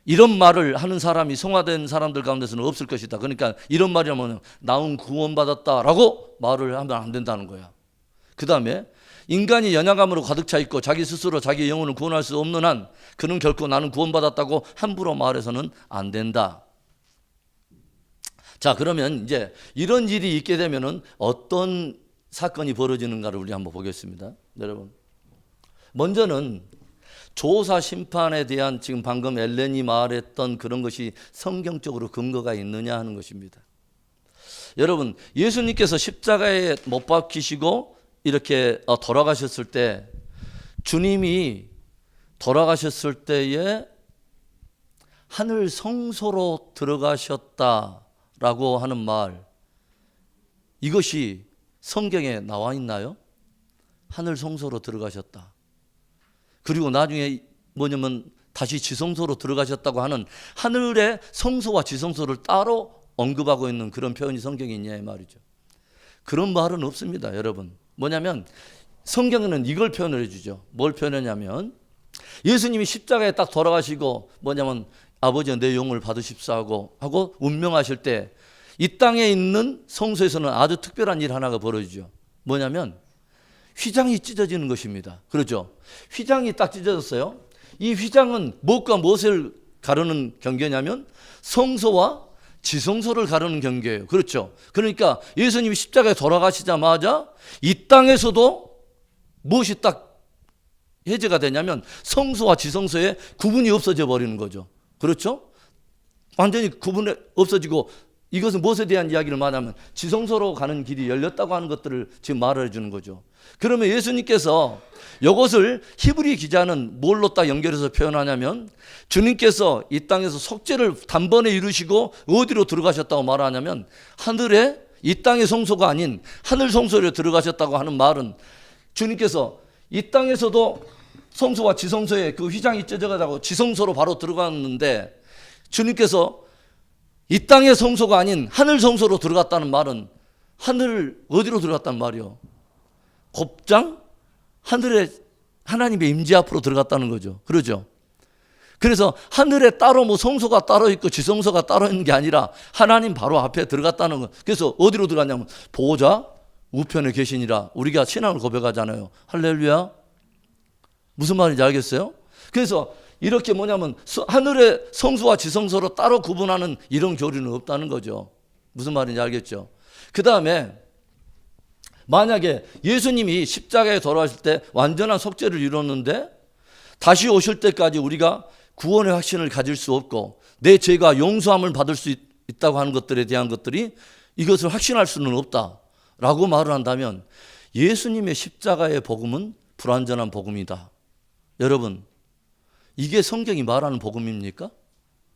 이런 말을 하는 사람이 성화된 사람들 가운데서는 없을 것이다. 그러니까 이런 말이라면 나는 구원받았다라고 말을 하면 안 된다는 거야. 그 다음에 인간이 연약함으로 가득 차 있고 자기 스스로 자기 영혼을 구원할 수 없는 한 그는 결코 나는 구원받았다고 함부로 말해서는 안 된다. 자, 그러면 이제 이런 일이 있게 되면은 어떤 사건이 벌어지는가를 우리 한번 보겠습니다. 여러분, 먼저는 조사 심판에 대한 지금 방금 엘렌이 말했던 그런 것이 성경적으로 근거가 있느냐 하는 것입니다. 여러분, 예수님께서 십자가에 못 박히시고 이렇게 돌아가셨을 때, 주님이 돌아가셨을 때에 하늘 성소로 들어가셨다라고 하는 말, 이것이 성경에 나와 있나요? 하늘 성소로 들어가셨다. 그리고 나중에 뭐냐면 다시 지성소로 들어가셨다고 하는 하늘의 성소와 지성소를 따로 언급하고 있는 그런 표현이 성경에 있냐 이 말이죠. 그런 말은 없습니다, 여러분. 뭐냐면 성경에는 이걸 표현을 해주죠. 뭘 표현하냐면 예수님이 십자가에 딱 돌아가시고 뭐냐면 아버지가 내 영을 받으십사하고 하고 운명하실 때 이 땅에 있는 성소에서는 아주 특별한 일 하나가 벌어지죠. 뭐냐면 휘장이 찢어지는 것입니다. 그렇죠? 휘장이 딱 찢어졌어요. 이 휘장은 무엇과 무엇을 가르는 경계냐면 성소와 지성소를 가르는 경계예요. 그렇죠? 그러니까 예수님이 십자가에 돌아가시자마자 이 땅에서도 무엇이 딱 해제가 되냐면 성소와 지성소에 구분이 없어져 버리는 거죠. 그렇죠? 완전히 구분이 없어지고 이것은 무엇에 대한 이야기를 말하면 지성소로 가는 길이 열렸다고 하는 것들을 지금 말을 해주는 거죠. 그러면 예수님께서 이것을 히브리 기자는 뭘로 딱 연결해서 표현하냐면 주님께서 이 땅에서 속죄를 단번에 이루시고 어디로 들어가셨다고 말하냐면 하늘에 이 땅의 성소가 아닌 하늘 성소로 들어가셨다고 하는 말은 주님께서 이 땅에서도 성소와 지성소에 그 휘장이 찢어져가지고 지성소로 바로 들어갔는데 주님께서 이 땅의 성소가 아닌 하늘 성소로 들어갔다는 말은 하늘 어디로 들어갔단 말이요? 곱장 하늘에 하나님의 임재 앞으로 들어갔다는 거죠. 그러죠? 그래서 하늘에 따로 뭐 성소가 따로 있고 지성소가 따로 있는 게 아니라 하나님 바로 앞에 들어갔다는 거. 그래서 어디로 들어갔냐면 보호자 우편에 계시니라 우리가 신앙을 고백하잖아요. 할렐루야. 무슨 말인지 알겠어요? 그래서 이렇게 뭐냐면 하늘의 성소와 지성소로 따로 구분하는 이런 교리는 없다는 거죠. 무슨 말인지 알겠죠? 그 다음에 만약에 예수님이 십자가에 돌아가실 때 완전한 속죄를 이뤘는데 다시 오실 때까지 우리가 구원의 확신을 가질 수 없고 내 죄가 용서함을 받을 수 있다고 하는 것들에 대한 것들이 이것을 확신할 수는 없다라고 말을 한다면 예수님의 십자가의 복음은 불완전한 복음이다. 여러분, 이게 성경이 말하는 복음입니까?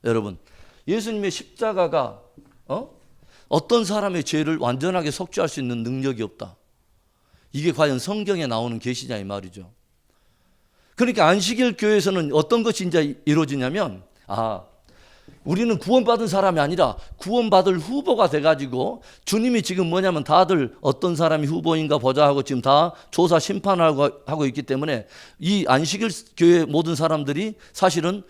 여러분, 예수님의 십자가가 어떤 사람의 죄를 완전하게 속죄할 수 있는 능력이 없다. 이게 과연 성경에 나오는 계시냐 이 말이죠. 그러니까 안식일 교회에서는 어떤 것이 이제 이루어지냐면 우리는 구원받은 사람이 아니라 구원받을 후보가 돼가지고 주님이 지금 뭐냐면 다들 어떤 사람이 후보인가 보자 하고 지금 다 조사 심판하고 있기 때문에 이 안식일 교회 모든 사람들이 사실은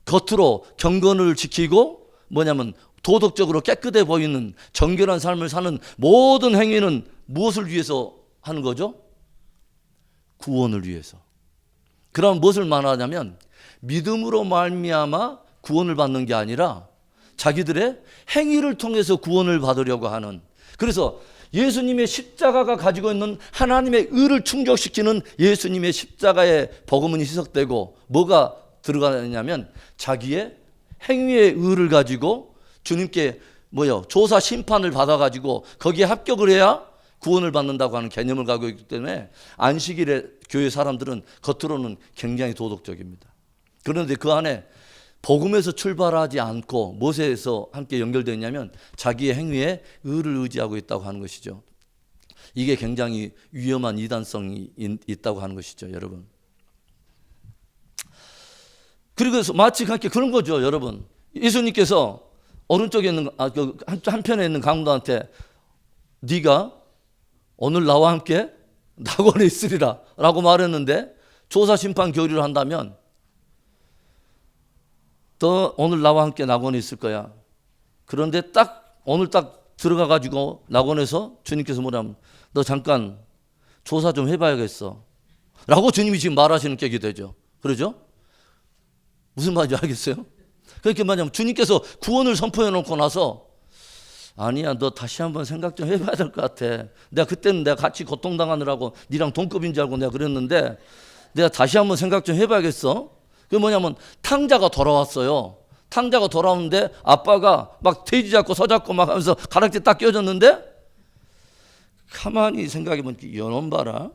겉으로 경건을 지키고 뭐냐면 도덕적으로 깨끗해 보이는 정결한 삶을 사는 모든 행위는 무엇을 위해서 하는 거죠? 구원을 위해서. 그럼 무엇을 말하냐면 믿음으로 말미암아 구원을 받는 게 아니라 자기들의 행위를 통해서 구원을 받으려고 하는. 그래서 예수님의 십자가가 가지고 있는 하나님의 의를 충족시키는 예수님의 십자가의 복음은 희석되고 뭐가 들어가냐면 자기의 행위의 의를 가지고 주님께 조사 심판을 받아가지고 거기에 합격을 해야 구원을 받는다고 하는 개념을 가지고 있기 때문에 안식일에 교회 사람들은 겉으로는 굉장히 도덕적입니다. 그런데 그 안에 복음에서 출발하지 않고 무엇에서 함께 연결되어 있냐면 자기의 행위에 의를 의지하고 있다고 하는 것이죠. 이게 굉장히 위험한 이단성이 있다고 하는 것이죠, 여러분. 그리고 마치 그런 거죠, 여러분. 예수님께서 오른쪽에 있는 한편에 있는 강도한테 네가 오늘 나와 함께 낙원에 있으리라 라고 말했는데 조사 심판 교리를 한다면 너 오늘 나와 함께 낙원에 있을 거야. 그런데 오늘 들어가 가지고 낙원에서 주님께서 뭐냐면 너 잠깐 조사 좀 해봐야겠어 라고 주님이 지금 말하시는 격이 되죠. 그러죠? 무슨 말인지 알겠어요? 그렇게 말하면 주님께서 구원을 선포해 놓고 나서 아니야, 너 다시 한번 생각 좀 해봐야 될 것 같아. 내가 그때는 내가 같이 고통당하느라고 니랑 동급인 줄 알고 내가 그랬는데 내가 다시 한번 생각 좀 해봐야겠어. 그게 뭐냐면 탕자가 돌아왔어요. 탕자가 돌아오는데 아빠가 막 돼지 잡고 서 잡고 막 하면서 가락지 딱 껴줬는데 가만히 생각해보면 연원 봐라.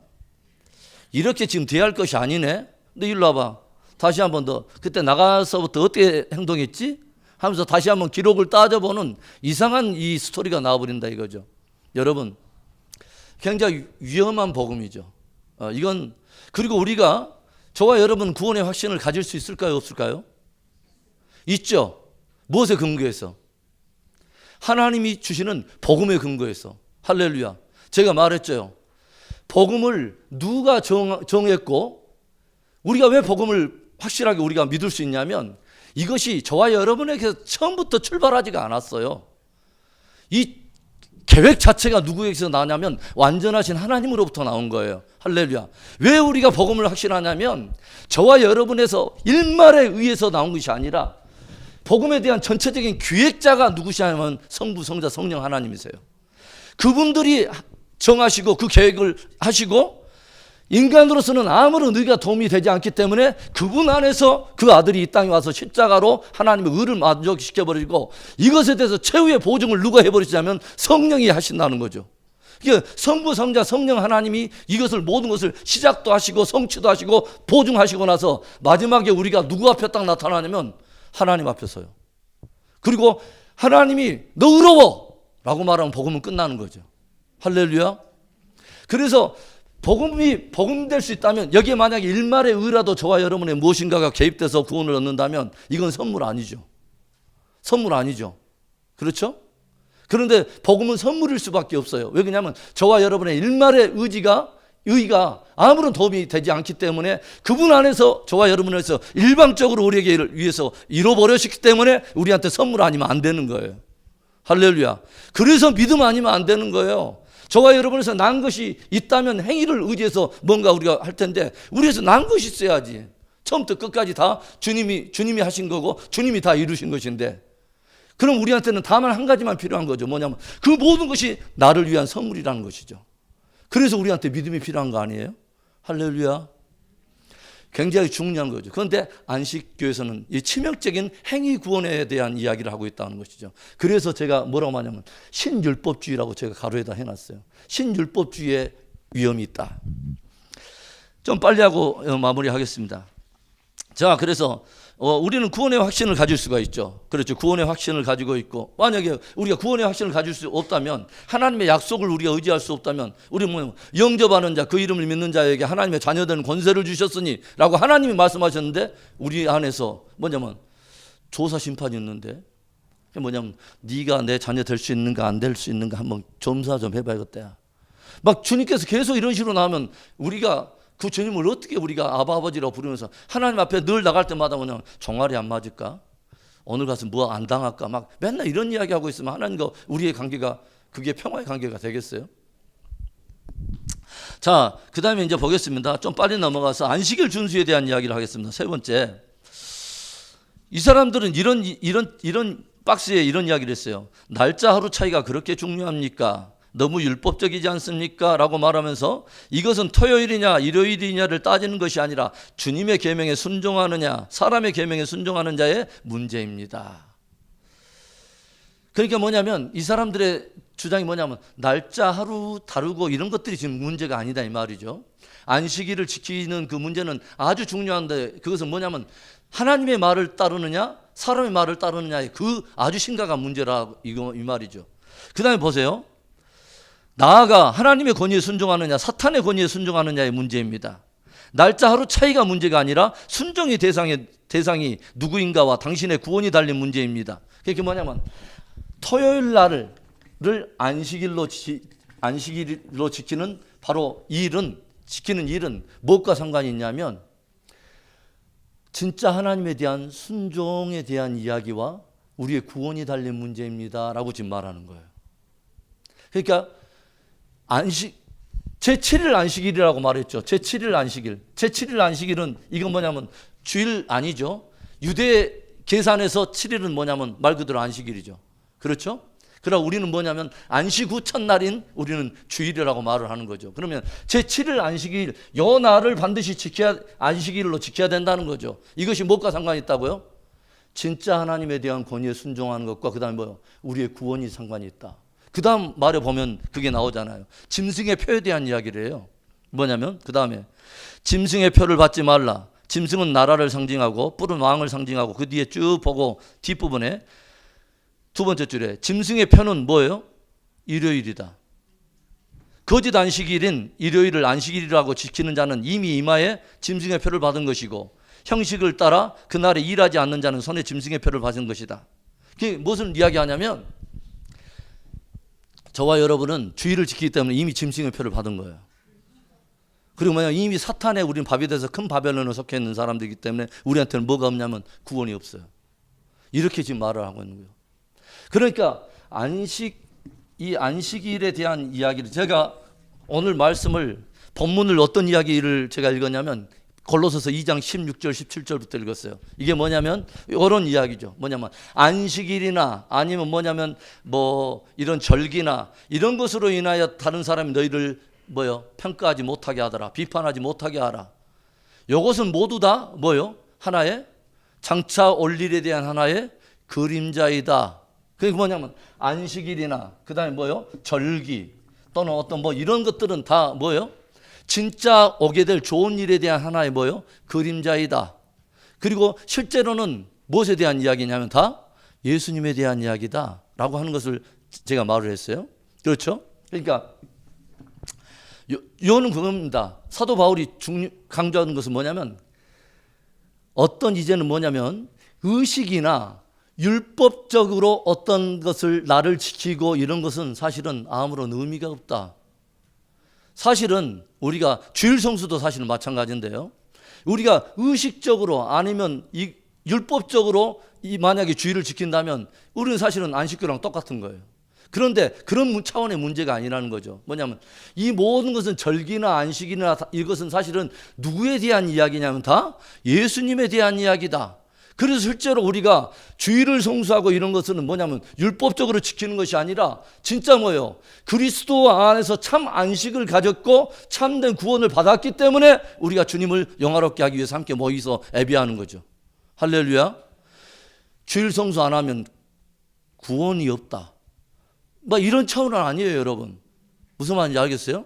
이렇게 지금 대할 것이 아니네. 너 일로 와봐. 다시 한번 더 그때 나가서부터 어떻게 행동했지? 하면서 다시 한번 기록을 따져보는 이상한 이 스토리가 나와버린다 이거죠. 여러분, 굉장히 위험한 복음이죠. 이건 그리고 우리가 저와 여러분 구원의 확신을 가질 수 있을까요? 없을까요? 있죠. 무엇에 근거해서? 하나님이 주시는 복음에 근거해서. 할렐루야. 제가 말했죠. 복음을 누가 정했고 우리가 왜 복음을 확실하게 우리가 믿을 수 있냐면 이것이 저와 여러분에게서 처음부터 출발하지가 않았어요. 이 계획 자체가 누구에게서 나냐면 완전하신 하나님으로부터 나온 거예요. 할렐루야. 왜 우리가 복음을 확신하냐면 저와 여러분에서 일말에 의해서 나온 것이 아니라 복음에 대한 전체적인 기획자가 누구시냐면 성부, 성자, 성령 하나님이세요. 그분들이 정하시고 그 계획을 하시고 인간으로서는 아무런 의가 도움이 되지 않기 때문에 그분 안에서 그 아들이 이 땅에 와서 십자가로 하나님의 의를 만족시켜버리고 이것에 대해서 최후의 보증을 누가 해버리시냐면 성령이 하신다는 거죠. 그러니까 성부, 성자, 성령 하나님이 이것을 모든 것을 시작도 하시고 성취도 하시고 보증하시고 나서 마지막에 우리가 누구 앞에 딱 나타나냐면 하나님 앞에서요. 그리고 하나님이 너 의로워 라고 말하면 복음은 끝나는 거죠. 할렐루야. 그래서 복음이 복음될 수 있다면 여기에 만약에 일말의 의라도 저와 여러분의 무엇인가가 개입돼서 구원을 얻는다면 이건 선물 아니죠. 선물 아니죠. 그렇죠? 그런데 복음은 선물일 수밖에 없어요. 왜 그러냐면 저와 여러분의 일말의 의가 아무런 도움이 되지 않기 때문에 그분 안에서 저와 여러분에서 일방적으로 우리에게 위해서 이뤄버렸기 때문에 우리한테 선물 아니면 안 되는 거예요. 할렐루야. 그래서 믿음 아니면 안 되는 거예요. 저와 여러분에서 난 것이 있다면 행위를 의지해서 뭔가 우리가 할 텐데 우리에서 난 것이 있어야지. 처음부터 끝까지 다 주님이 하신 거고 주님이 다 이루신 것인데 그럼 우리한테는 다만 한 가지만 필요한 거죠. 뭐냐면 그 모든 것이 나를 위한 선물이라는 것이죠. 그래서 우리한테 믿음이 필요한 거 아니에요? 할렐루야. 굉장히 중요한 거죠. 그런데 안식교에서는 이 치명적인 행위 구원에 대한 이야기를 하고 있다는 것이죠. 그래서 제가 뭐라고 하냐면 신율법주의라고 제가 가로에다 해놨어요. 신율법주의의 위험이 있다. 좀 빨리 하고 마무리하겠습니다. 자, 그래서 우리는 구원의 확신을 가질 수가 있죠. 그렇죠. 구원의 확신을 가지고 있고 만약에 우리가 구원의 확신을 가질 수 없다면 하나님의 약속을 우리가 의지할 수 없다면 우리는 영접하는 자 그 이름을 믿는 자에게 하나님의 자녀되는 권세를 주셨으니 라고 하나님이 말씀하셨는데 우리 안에서 뭐냐면 조사 심판이 있는데 뭐냐면 네가 내 자녀 될 수 있는가 안 될 수 있는가 한번 점사 좀 해봐야겠다. 막 주님께서 계속 이런 식으로 나오면 우리가 그 주님을 어떻게 우리가 아버지라고 부르면서 하나님 앞에 늘 나갈 때마다 그냥 종아리 안 맞을까? 오늘 가서 뭐 안 당할까? 막 맨날 이런 이야기하고 있으면 하나님과 우리의 관계가 그게 평화의 관계가 되겠어요? 자, 그 다음에 이제 보겠습니다. 좀 빨리 넘어가서 안식일 준수에 대한 이야기를 하겠습니다. 세 번째, 이 사람들은 이런 박스에 이런 이야기를 했어요. 날짜 하루 차이가 그렇게 중요합니까? 너무 율법적이지 않습니까? 라고 말하면서 이것은 토요일이냐 일요일이냐를 따지는 것이 아니라 주님의 계명에 순종하느냐 사람의 계명에 순종하는 자의 문제입니다. 그러니까 뭐냐면 이 사람들의 주장이 뭐냐면 날짜 하루 다르고 이런 것들이 지금 문제가 아니다 이 말이죠. 안식일을 지키는 그 문제는 아주 중요한데 그것은 뭐냐면 하나님의 말을 따르느냐 사람의 말을 따르느냐의 그 아주 심각한 문제라 이 말이죠. 그 다음에 보세요. 나아가 하나님의 권위에 순종하느냐 사탄의 권위에 순종하느냐의 문제입니다. 날짜 하루 차이가 문제가 아니라 순종의 대상이 누구인가와 당신의 구원이 달린 문제입니다. 그게 뭐냐면 토요일 날을 안식일로 지키는 바로 지키는 일은 무엇과 상관이 있냐면 진짜 하나님에 대한 순종에 대한 이야기와 우리의 구원이 달린 문제입니다 라고 지금 말하는 거예요. 그러니까 제7일 안식일이라고 말했죠. 제7일 안식일. 제7일 안식일은 이건 뭐냐면 주일 아니죠. 유대 계산에서 7일은 뭐냐면 말 그대로 안식일이죠. 그렇죠? 그러나 우리는 뭐냐면 안식 후 첫날인 우리는 주일이라고 말을 하는 거죠. 그러면 제7일 안식일 요 날을 반드시 안식일로 지켜야 된다는 거죠. 이것이 무엇과 상관이 있다고요? 진짜 하나님에 대한 권위에 순종하는 것과 그 다음에 뭐요? 우리의 구원이 상관이 있다. 그 다음 말에 보면 그게 나오잖아요. 짐승의 표에 대한 이야기를 해요. 뭐냐면 그 다음에 짐승의 표를 받지 말라. 짐승은 나라를 상징하고 뿔은 왕을 상징하고 그 뒤에 쭉 보고 뒷부분에 두 번째 줄에 짐승의 표는 뭐예요? 일요일이다. 거짓 안식일인 일요일을 안식일이라고 지키는 자는 이미 이마에 짐승의 표를 받은 것이고 형식을 따라 그날에 일하지 않는 자는 손에 짐승의 표를 받은 것이다. 그게 무슨 이야기하냐면 저와 여러분은 주일을 지키기 때문에 이미 짐승의 표를 받은 거예요. 그리고 이미 사탄에 우리는 밥이 돼서 큰 바벨론에 속해 있는 사람들이기 때문에 우리한테는 뭐가 없냐면 구원이 없어요. 이렇게 지금 말을 하고 있는 거예요. 그러니까 이 안식일에 대한 이야기를 제가 오늘 말씀을 본문을 어떤 이야기를 제가 읽었냐면 골로새서 2장 16절 17절부터 읽었어요. 이게 뭐냐면 이런 이야기죠. 뭐냐면 안식일이나 아니면 뭐냐면 이런 절기나 이런 것으로 인하여 다른 사람이 너희를 평가하지 못하게 하더라. 비판하지 못하게 하라. 이것은 모두 다 하나의 장차 올 일에 대한 하나의 그림자이다. 그게 뭐냐면 안식일이나 그다음에 절기 또는 어떤 이런 것들은 다 진짜 오게 될 좋은 일에 대한 하나의 그림자이다. 그리고 실제로는 무엇에 대한 이야기냐면 다 예수님에 대한 이야기다 라고 하는 것을 제가 말을 했어요. 그렇죠? 그러니까 이거는 그겁니다. 사도 바울이 강조하는 것은 뭐냐면 이제는 뭐냐면 의식이나 율법적으로 어떤 것을 나를 지키고 이런 것은 사실은 아무런 의미가 없다. 사실은 우리가 주일 성수도 사실은 마찬가지인데요. 우리가 의식적으로 아니면 율법적으로 만약에 주일을 지킨다면 우리는 사실은 안식교랑 똑같은 거예요. 그런데 그런 차원의 문제가 아니라는 거죠. 뭐냐면 이 모든 것은 절기나 안식이나 이것은 사실은 누구에 대한 이야기냐면 다 예수님에 대한 이야기다. 그래서 실제로 우리가 주일을 성수하고 이런 것은 뭐냐면 율법적으로 지키는 것이 아니라 진짜 그리스도 안에서 참 안식을 가졌고 참된 구원을 받았기 때문에 우리가 주님을 영화롭게 하기 위해서 함께 모이서 예배하는 거죠. 할렐루야. 주일 성수 안 하면 구원이 없다. 이런 차원은 아니에요, 여러분. 무슨 말인지 알겠어요?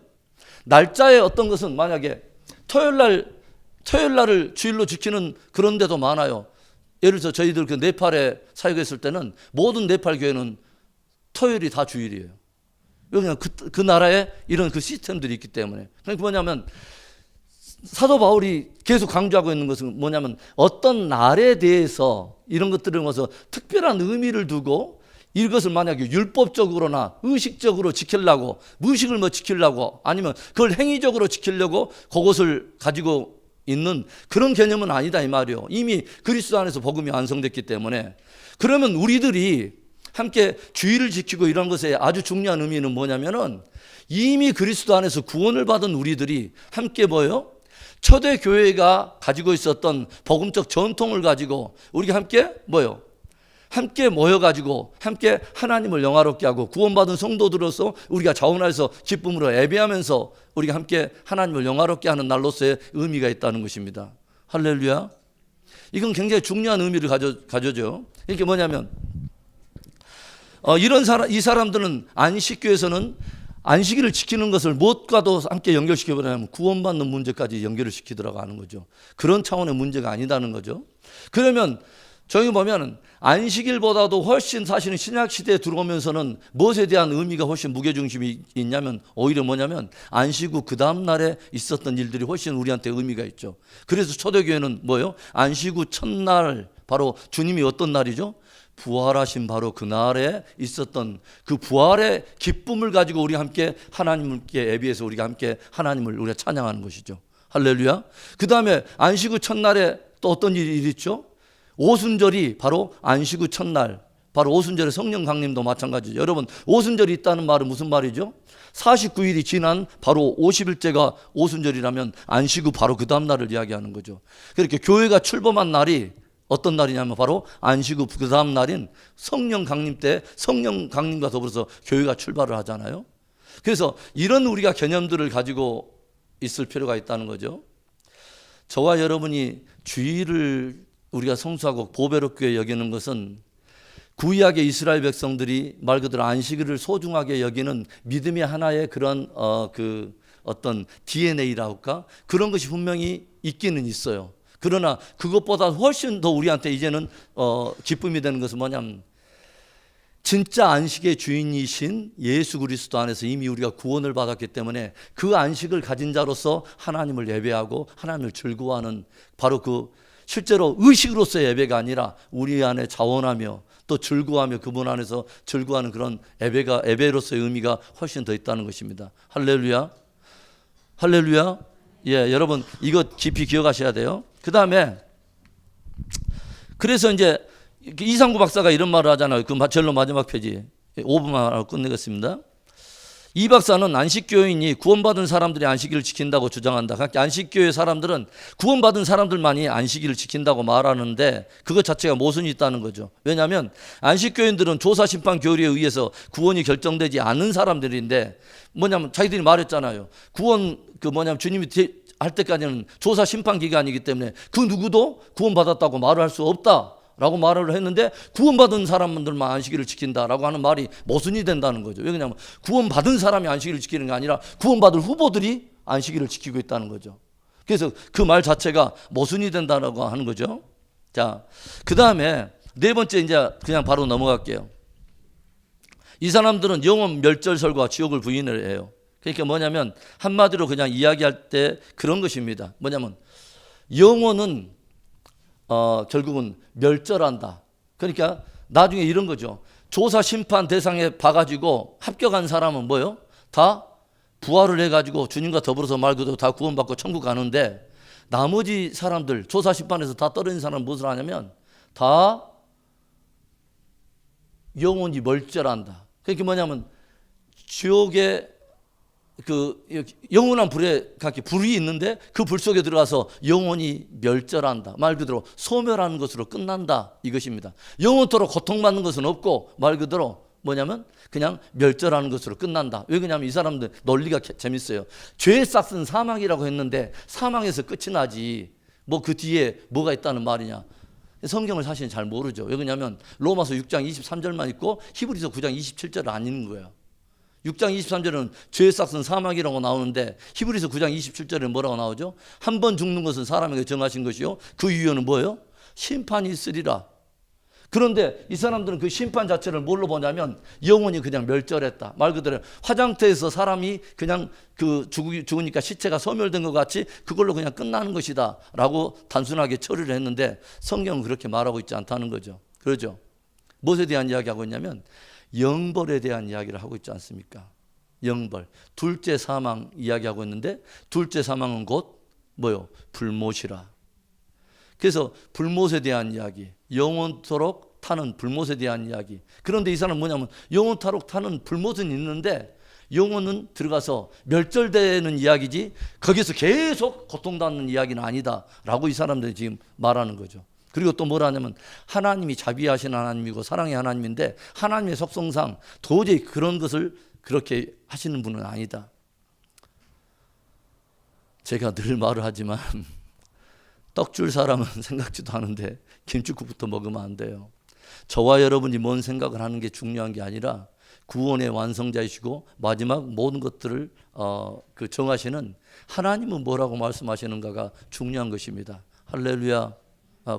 날짜에 어떤 것은 만약에 토요일 날을 주일로 지키는 그런 데도 많아요. 예를 들어서 저희들 그 네팔에 사역했을 때는 모든 네팔 교회는 토요일이 다 주일이에요. 그냥 그 나라에 이런 그 시스템들이 있기 때문에. 그러니까 뭐냐면 사도 바울이 계속 강조하고 있는 것은 뭐냐면 어떤 날에 대해서 이런 것들을 모아서 특별한 의미를 두고 이것을 만약에 율법적으로나 의식적으로 지키려고 무의식을 지키려고 아니면 그걸 행위적으로 지키려고 그것을 가지고 있는 그런 개념은 아니다 이 말이에요. 이미 그리스도 안에서 복음이 완성됐기 때문에. 그러면 우리들이 함께 주일을 지키고 이런 것에 아주 중요한 의미는 뭐냐면은 이미 그리스도 안에서 구원을 받은 우리들이 함께 초대 교회가 가지고 있었던 복음적 전통을 가지고 우리가 함께 함께 모여가지고 함께 하나님을 영화롭게 하고 구원받은 성도들로서 우리가 자원해서 기쁨으로 예배하면서 우리가 함께 하나님을 영화롭게 하는 날로서의 의미가 있다는 것입니다. 할렐루야. 이건 굉장히 중요한 의미를 가져죠. 이게 뭐냐면 이 사람들은 안식교에서는 안식일을 지키는 것을 무엇과도 함께 연결시켜버리면 구원받는 문제까지 연결을 시키더라고 하는 거죠. 그런 차원의 문제가 아니다는 거죠. 그러면 저희 보면 안식일보다도 훨씬 사실은 신약시대에 들어오면서는 무엇에 대한 의미가 훨씬 무게중심이 있냐면 오히려 뭐냐면 안식 후 그 다음날에 있었던 일들이 훨씬 우리한테 의미가 있죠. 그래서 초대교회는 안식 후 첫날 바로 주님이 어떤 날이죠? 부활하신 바로 그날에 있었던 그 부활의 기쁨을 가지고 우리 함께 하나님께 예배해서 우리가 함께 하나님을 우리가 찬양하는 것이죠. 할렐루야. 그 다음에 안식 후 첫날에 또 어떤 일이 있죠? 오순절이 바로 안식 후 첫날, 바로 오순절의 성령 강림도 마찬가지죠. 여러분, 오순절이 있다는 말은 무슨 말이죠? 49일이 지난 바로 50일째가 오순절이라면 안식 후 바로 그 다음 날을 이야기하는 거죠. 그렇게 교회가 출범한 날이 어떤 날이냐면 바로 안식 후 그 다음 날인 성령 강림 때 성령 강림과 더불어서 교회가 출발을 하잖아요. 그래서 이런 우리가 개념들을 가지고 있을 필요가 있다는 거죠. 저와 여러분이 주일을 우리가 성수하고 보배롭게 여기는 것은 구약의 이스라엘 백성들이 말 그대로 안식일을 소중하게 여기는 믿음의 하나의 그런 어떤 DNA라고 할까? 그런 것이 분명히 있기는 있어요. 그러나 그것보다 훨씬 더 우리한테 이제는 기쁨이 되는 것은 뭐냐면 진짜 안식의 주인이신 예수 그리스도 안에서 이미 우리가 구원을 받았기 때문에 그 안식을 가진 자로서 하나님을 예배하고 하나님을 즐거워하는, 바로 그 실제로 의식으로서의 예배가 아니라 우리 안에 자원하며 또 즐거워하며 그분 안에서 즐거워하는 그런 예배로서의 의미가 훨씬 더 있다는 것입니다. 할렐루야. 할렐루야. 예, 여러분 이거 깊이 기억하셔야 돼요. 그 다음에 그래서 이제 이상구 박사가 이런 말을 하잖아요. 그 절로 마지막 페이지 5분만 하고 끝내겠습니다. 이 박사는 안식교인이 구원받은 사람들이 안식일을 지킨다고 주장한다. 안식교의 사람들은 구원받은 사람들만이 안식일을 지킨다고 말하는데 그것 자체가 모순이 있다는 거죠. 왜냐하면 안식교인들은 조사심판 교리에 의해서 구원이 결정되지 않은 사람들인데, 뭐냐면 자기들이 말했잖아요. 구원 주님이 할 때까지는 조사심판 기간이기 때문에 그 누구도 구원받았다고 말을 할 수 없다 라고 말을 했는데, 구원받은 사람들만 안식일을 지킨다라고 하는 말이 모순이 된다는 거죠. 왜냐하면 구원받은 사람이 안식일을 지키는 게 아니라 구원받을 후보들이 안식일을 지키고 있다는 거죠. 그래서 그 말 자체가 모순이 된다라고 하는 거죠. 자, 그 다음에 네 번째, 이제 그냥 바로 넘어갈게요. 이 사람들은 영원 멸절설과 지옥을 부인을 해요. 그러니까 뭐냐면 한마디로 그냥 이야기할 때 그런 것입니다. 뭐냐면 영혼은 결국은 멸절한다. 그러니까 나중에 이런 거죠. 조사 심판 대상에 봐가지고 합격한 사람은 뭐요? 다 부활을 해가지고 주님과 더불어서 말 그대로 다 구원받고 천국 가는데, 나머지 사람들 조사 심판에서 다 떨어진 사람은 무엇을 하냐면 다 영혼이 멸절한다. 그러니까 뭐냐면 지옥에 그 영원한 불에 불이 있는데 그 불 속에 들어가서 영혼이 멸절한다. 말 그대로 소멸하는 것으로 끝난다, 이것입니다. 영원토록 고통받는 것은 없고 말 그대로 뭐냐면 그냥 멸절하는 것으로 끝난다. 왜 그러냐면 이 사람들 논리가 재밌어요. 죄의 싹은 사망이라고 했는데 사망에서 끝이 나지 뭐 그 뒤에 뭐가 있다는 말이냐. 성경을 사실은 잘 모르죠. 왜 그러냐면 로마서 6장 23절만 있고 히브리서 9장 27절을 안 읽는 거예요. 6장 23절은 죄의 싹은 사망이라고 나오는데 히브리서 9장 27절에 뭐라고 나오죠? 한 번 죽는 것은 사람에게 정하신 것이요, 그 이유는 뭐예요? 심판이 있으리라. 그런데 이 사람들은 그 심판 자체를 뭘로 보냐면 영혼이 그냥 멸절했다. 말 그대로 화장터에서 사람이 그냥 죽으니까 시체가 소멸된 것 같이 그걸로 그냥 끝나는 것이다 라고 단순하게 처리를 했는데, 성경은 그렇게 말하고 있지 않다는 거죠. 그러죠? 무엇에 대한 이야기하고 있냐면 영벌에 대한 이야기를 하고 있지 않습니까? 영벌, 둘째 사망 이야기하고 있는데, 둘째 사망은 곧 뭐요? 불못이라. 그래서 불못에 대한 이야기, 영원토록 타는 불못에 대한 이야기. 그런데 이 사람은 뭐냐면 영원토록 타는 불못은 있는데 영혼은 들어가서 멸절되는 이야기지 거기서 계속 고통받는 이야기는 아니다 라고 이 사람들이 지금 말하는 거죠. 그리고 또 뭐라 하냐면 하나님이 자비하신 하나님이고 사랑의 하나님인데 하나님의 속성상 도저히 그런 것을 그렇게 하시는 분은 아니다. 제가 늘 말을 하지만 떡 줄 사람은 생각지도 않은데 김치국부터 먹으면 안 돼요. 저와 여러분이 뭔 생각을 하는 게 중요한 게 아니라 구원의 완성자이시고 마지막 모든 것들을 정하시는 하나님은 뭐라고 말씀하시는가가 중요한 것입니다. 할렐루야.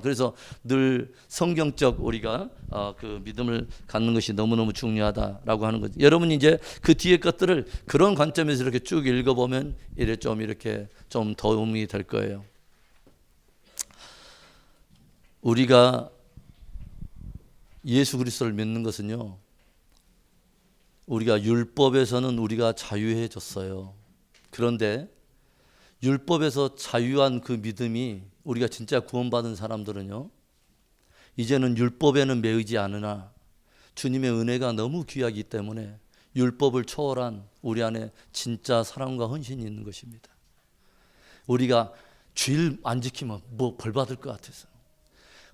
그래서 늘 성경적 우리가 그 믿음을 갖는 것이 너무너무 중요하다라고 하는 거죠. 여러분이 이제 그 뒤에 것들을 그런 관점에서 이렇게 쭉 읽어보면 이렇게 좀 도움이 될 거예요. 우리가 예수 그리스도를 믿는 것은요, 우리가 율법에서는 우리가 자유해졌어요. 그런데 율법에서 자유한 그 믿음이 우리가 진짜 구원받은 사람들은요, 이제는 율법에는 매이지 않으나 주님의 은혜가 너무 귀하기 때문에 율법을 초월한 우리 안에 진짜 사랑과 헌신이 있는 것입니다. 우리가 주일 안 지키면 뭐 벌 받을 것 같아서,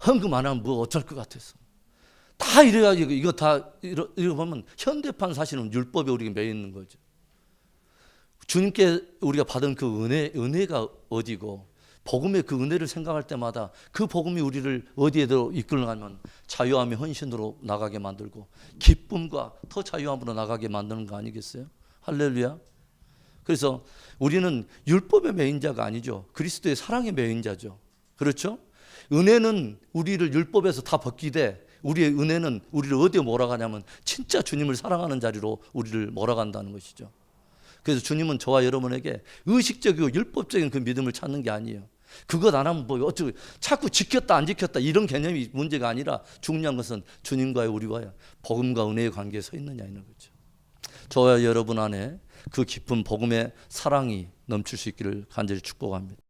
헌금 안 하면 뭐 어쩔 것 같아서 다 이래가지고 이거 다 보면 현대판 사실은 율법에 우리가 매여 있는 거죠. 주님께 우리가 받은 그 은혜가 어디고 복음의 그 은혜를 생각할 때마다 그 복음이 우리를 어디에도 이끌어가면 자유함의 헌신으로 나가게 만들고 기쁨과 더 자유함으로 나가게 만드는 거 아니겠어요? 할렐루야. 그래서 우리는 율법의 매인 자가 아니죠. 그리스도의 사랑의 매인 자죠. 그렇죠? 은혜는 우리를 율법에서 다 벗기되 우리의 은혜는 우리를 어디에 몰아가냐면 진짜 주님을 사랑하는 자리로 우리를 몰아간다는 것이죠. 그래서 주님은 저와 여러분에게 의식적이고 율법적인 그 믿음을 찾는 게 아니에요. 그것 안 하면 뭐 어쩌고 자꾸 지켰다 안 지켰다 이런 개념이 문제가 아니라 중요한 것은 주님과의 우리와의 복음과 은혜의 관계에 서 있느냐 이런 거죠. 저와 여러분 안에 그 깊은 복음의 사랑이 넘칠 수 있기를 간절히 축복합니다.